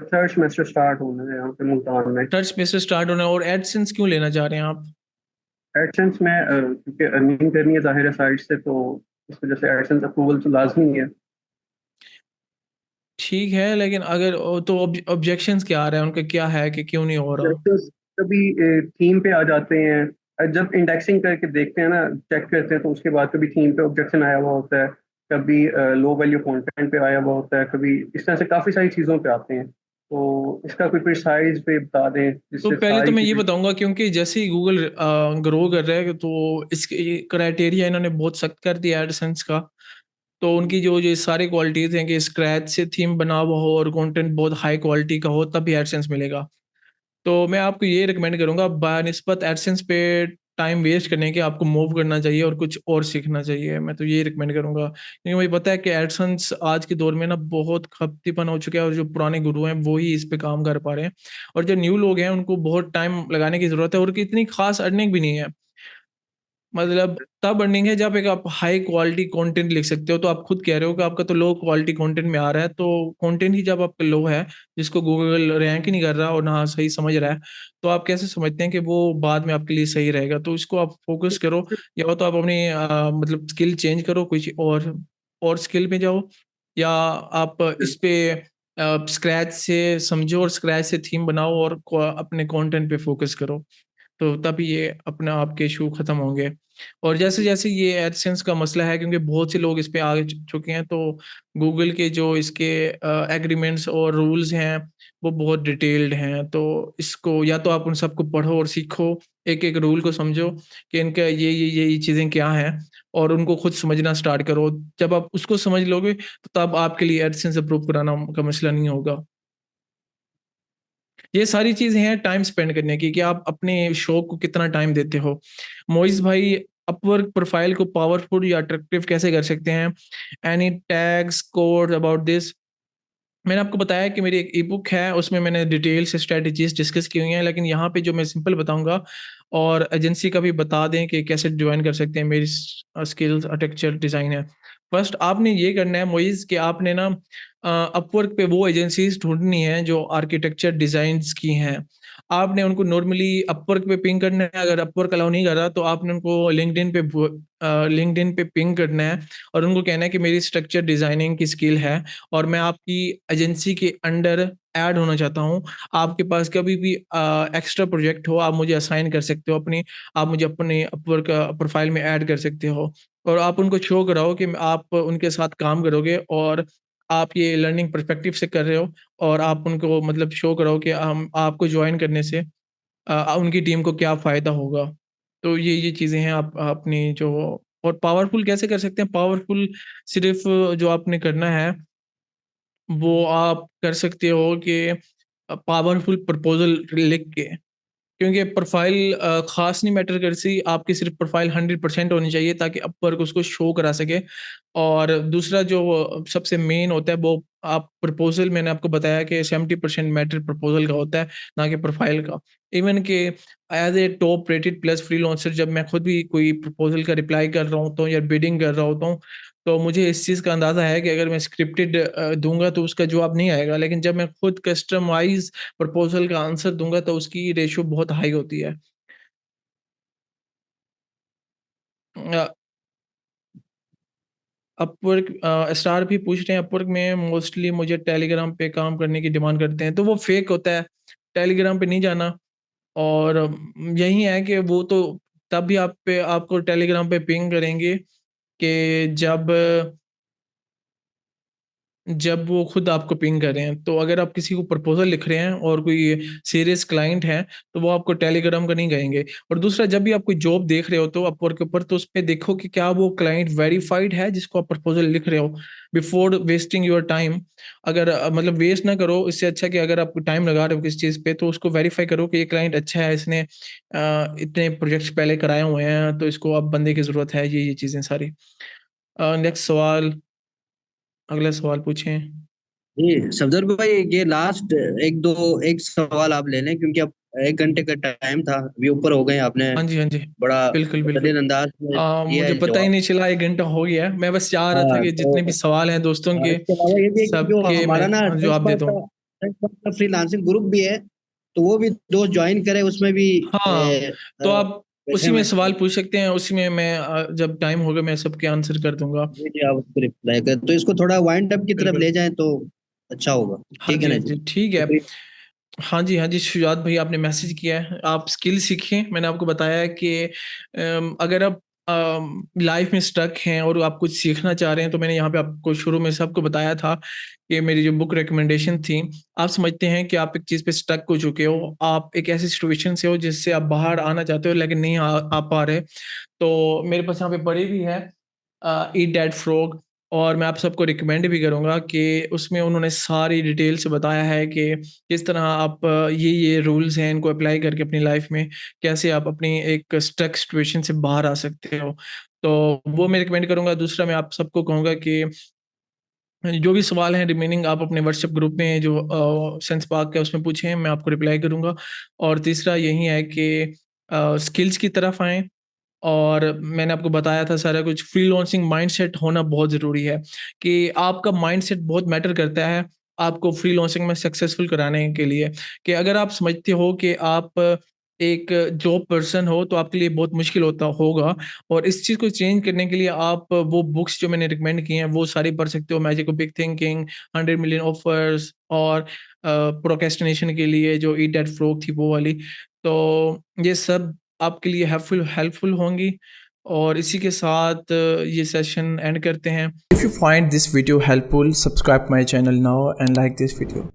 थर्ड सेमेस्टर स्टार्ट होना है यहाँ पे मुल्तान में। थर्ड सेमेस्टर स्टार्ट होना है, और एडसेंस क्यों लेना चाह रहे हैं आप? एडसेंस में क्योंकि अर्निंग करनी है ज़ाहिर है साइट से, तो इस वजह से एडसेंस अप्रूवल तो लाजमी है। ठीक है, लेकिन अगर तो ऑब्जेक्शंस क्या आ रहे हैं उनका, क्या है कि क्यों नहीं हो रहा? जैसे कभी थीम पे आ जाते हैं, जब इंडेक्सिंग करके देखते हैं ना, चेक करते हैं, तो उसके बाद कभी थीम पे ऑब्जेक्शन आया हुआ होता है, कभी लो वैल्यू कंटेंट पे आया हुआ होता है, कभी इस तरह से काफ़ी सारी चीज़ों पे आते हैं। तो इसका कोई प्रिसाइज पे बता दें तो जिससे पहले तो सारी मैं ये चीज़ें। बताऊंगा, क्योंकि जैसे ही गूगल ग्रो कर रहा है तो इसके क्राइटेरिया इन्होंने बहुत सख्त कर दिया एडसेंस का। तो उनकी जो ये सारी क्वालिटीज़ हैं कि स्क्रैच से थीम बना हुआ हो और कंटेंट बहुत हाई क्वालिटी का हो, तभी एडसेंस मिलेगा। तो मैं आपको ये रिकमेंड करूँगा, बानिस्बत एडसेंस पे टाइम वेस्ट करने के आपको मूव करना चाहिए और कुछ और सीखना चाहिए। मैं तो ये रिकमेंड करूँगा, क्योंकि मुझे पता है कि एडसेंस आज के दौर में ना बहुत खपतीपन हो चुका है, और जो पुराने गुरु हैं वो ही इस पे काम कर पा रहे हैं, और जो न्यू लोग हैं उनको बहुत टाइम लगाने की ज़रूरत है, और इतनी खास अर्निंग भी नहीं है। मतलब तब अर्निंग है जब एक आप हाई क्वालिटी कंटेंट लिख सकते हो। तो आप खुद कह रहे हो कि आपका तो लो क्वालिटी कंटेंट में आ रहा है, तो कंटेंट ही जब आपका लो है, जिसको गूगल रैंक ही नहीं कर रहा और ना सही समझ रहा है, तो आप कैसे समझते हैं कि वो बाद में आपके लिए सही रहेगा? तो इसको आप फ़ोकस करो, या तो आप अपनी मतलब स्किल चेंज करो, कुछ और स्किल में जाओ, या आप इस पे स्क्रैच से समझो और स्क्रैच से थीम बनाओ और अपने कंटेंट पे फ़ोकस करो। तो तभी ये अपने आप के इश्यू खत्म होंगे। और जैसे-जैसे ये एडसेंस का मसला है, क्योंकि बहुत से लोग इस पे आ चुके हैं, तो गूगल के जो इसके एग्रीमेंट्स और रूल्स हैं, वो बहुत डिटेल्ड हैं। तो इसको या तो आप उन सबको पढ़ो और सीखो, एक-एक रूल को समझो कि इनका ये चीज़ें क्या हैं, और उनको खुद समझना स्टार्ट करो। जब आप उसको समझ लोगे, तो तब आपके लिए एडसेंस अप्रूव कराना का मसला नहीं होगा। ये सारी चीज़ें हैं टाइम स्पेंड करने की, कि आप अपने शौक को कितना टाइम देते हो। मोइज़ भाई, अपवर्क प्रोफाइल को पावरफुल या अट्रैक्टिव कैसे कर सकते हैं? Any tags, codes about this? मैंने आपको बताया कि मेरी एक ई-बुक है, उसमें मैंने डिटेल से स्ट्रैटेजीज़ डिस्कस की हुई हैं, लेकिन यहाँ पे जो मैं सिंपल बताऊँगा, और एजेंसी का भी बता दें कि कैसे जॉइन कर सकते हैं, मेरी स्किल्स आर्किटेक्चर डिज़ाइन है। फर्स्ट आपने ये करना है मोइज़, कि आपने ना अपवर्क पे वो एजेंसीज़ ढूँढनी है जो आर्किटेक्चर डिज़ाइन्स की हैं। आपने उनको नॉर्मली अपवर्क पे पिंग करना है, अगर अपवर्क अलाउ नहीं कर रहा तो आपने उनको लिंक्डइन पे पिंग करना है, और उनको कहना है कि मेरी स्ट्रक्चर डिज़ाइनिंग की स्किल है, और मैं आपकी एजेंसी के अंडर ऐड होना चाहता हूँ, आपके पास कभी भी एक्स्ट्रा प्रोजेक्ट हो, आप मुझे असाइन कर सकते हो आप मुझे अपने अपवर्क प्रोफाइल में ऐड कर सकते हो और आप उनको शो कराओ कि आप उनके साथ काम करोगे और आप ये लर्निंग पर्सपेक्टिव से कर रहे हो और आप उनको मतलब शो कराओ कि हम आपको जॉइन करने से उनकी टीम को क्या फ़ायदा होगा। तो ये चीज़ें हैं आप अपनी जो और पावरफुल कैसे कर सकते हैं? पावरफुल सिर्फ़ जो आपने करना है, वो आप कर सकते हो कि पावरफुल प्रपोज़ल लिख के क्योंकि प्रोफ़ाइल ख़ास नहीं मैटर करती, आपकी सिर्फ़ प्रोफ़ाइल 100% होनी चाहिए ताकि अपवर्क उसको शो करा सके। और दूसरा जो सबसे मेन होता है वो आप प्रपोज़ल मैंने आपको बताया कि 70% मैटर प्रपोज़ल का होता है, ना कि प्रोफ़ाइल का। इवन कि as a top rated plus freelancer जब मैं खुद भी कोई प्रपोज़ल का रिप्लाई कर रहा होता हूँ या बिडिंग कर रहा होता हूँ, तो मुझे इस चीज़ का अंदाज़ा है कि अगर मैं स्क्रिप्टेड दूँगा तो उसका जवाब नहीं आएगा, लेकिन जब मैं खुद कस्टमाइज़ प्रपोज़ल का आंसर दूँगा तो उसकी रेशियो बहुत हाई होती है। अ, अपवर्क स्टार भी पूछ रहे हैं अपवर्क में मोस्टली मुझे टेलीग्राम पे काम करने की डिमांड करते हैं, तो वो फेक होता है, टेलीग्राम पे नहीं जाना और यही है कि वो तो तब भी आपको टेलीग्राम पे पिंग करेंगे कि जब जब वो खुद आपको पिंग कर रहे हैं, तो अगर आप किसी को प्रपोज़ल लिख रहे हैं और कोई सीरियस क्लाइंट है, तो वो आपको टेलीग्राम का नहीं कहेंगे। और दूसरा जब भी आप कोई जॉब देख रहे हो तो अपवर्क के ऊपर तो उसपे देखो कि क्या वो क्लाइंट वेरिफाइड है जिसको आप प्रपोज़ल लिख रहे हो, बिफोर वेस्टिंग योर टाइम। अगर मतलब वेस्ट ना करो, इससे अच्छा कि अगर आप टाइम लगा रहे हो किसी चीज़ पे तो उसको वेरीफाई करो कि ये क्लाइंट अच्छा है, इसने इतने प्रोजेक्ट्स पहले कराए हुए हैं, तो इसको अब बंदे की ज़रूरत है, ये चीज़ें सारी। नेक्स्ट सवाल अगला सवाल पूछें। जी सफदर भाई, ये लास्ट एक सवाल आप ले लें क्योंकि अब 1 घंटे का टाइम था, अभी ऊपर हो गए। आपने हाँ जी, हाँ जी। बड़ा बिल्कुल, बिल्कुल। बेहतरीन अंदाज में दिया मुझे है पता ही जवाब। नहीं चला 1 घंटा हो गया है। मैं बस चाह रहा था हाँ कि तो जितने भी सवाल हैं दोस्तों के, इसके अलावा ये भी है कि जो सबके हमारा मैं ना जवाब देता हूँ। फ्रीलांसिंग ग्रुप भी है, तो वो भी दोस्त ज्वाइन करे, उसमें भी हाँ, तो आप बैठे उसी हुए में हैं सवाल तो पूछ सकते हैं, उसी में मैं जब टाइम होगा मैं सबके आंसर कर दूँगा। जी आप उसको रिप्लाई करें, तो इसको थोड़ा वाइंड अप की तरफ बिल्कुल। ले जाएं तो अच्छा होगा। हाँ ठीक है जी, ना हाँ जी? जी, ठीक है। शुक्रिया। हाँ जी, हाँ जी, शुजात भाई आपने मैसेज किया है। आप स्किल सीखें, मैंने आपको बताया है कि अगर आप लाइफ़ में स्टक हैं और आप कुछ सीखना चाह रहे हैं, तो मैंने यहाँ पे आपको शुरू में सबको बताया था कि मेरी जो बुक रिकमेंडेशन थी, आप समझते हैं कि आप एक चीज़ पे स्टक हो चुके हो, आप एक ऐसी सिचुएशन से हो जिससे आप बाहर आना चाहते हो लेकिन नहीं आ पा रहे। तो मेरे पास यहाँ पे पड़ी भी है ईट दैट फ्रॉग और मैं आप सबको रिकमेंड भी करूँगा कि उसमें उन्होंने सारी डिटेल से बताया है कि किस तरह आप ये रूल्स हैं इनको अप्लाई करके अपनी लाइफ में कैसे आप अपनी एक स्टक सिचुएशन से बाहर आ सकते हो। तो वो मैं रिकमेंड करूँगा। दूसरा मैं आप सबको कहूँगा कि जो भी सवाल हैं रिमेनिंग आप अपने व्हाट्सएप ग्रुप में जो सेंस पार्क है उसमें पूछें, मैं आपको रिप्लाई करूँगा। और तीसरा यही है कि स्किल्स की तरफ आएँ और मैंने आपको बताया था सारा कुछ फ्रीलांसिंग माइंडसेट होना बहुत ज़रूरी है, कि आपका माइंडसेट बहुत मैटर करता है, आपको फ्रीलांसिंग में सक्सेसफुल कराने के लिए। कि अगर आप समझते हो कि आप एक जॉब पर्सन हो, तो आपके लिए बहुत मुश्किल होगा और इस चीज़ को चेंज करने के लिए आप वो बुक्स जो मैंने रिकमेंड की हैं, वो सारी पढ़ सकते हो। Magic of big thinking, 100 million offers और प्रोक्रेस्टिनेशन के लिए जो ईट दैट फ्रॉग थी वो वाली। तो ये सब आपके लिए हेल्पफुल होंगी और इसी के साथ ये सेशन एंड करते हैं। If you find this video helpful, subscribe my channel now and like this video.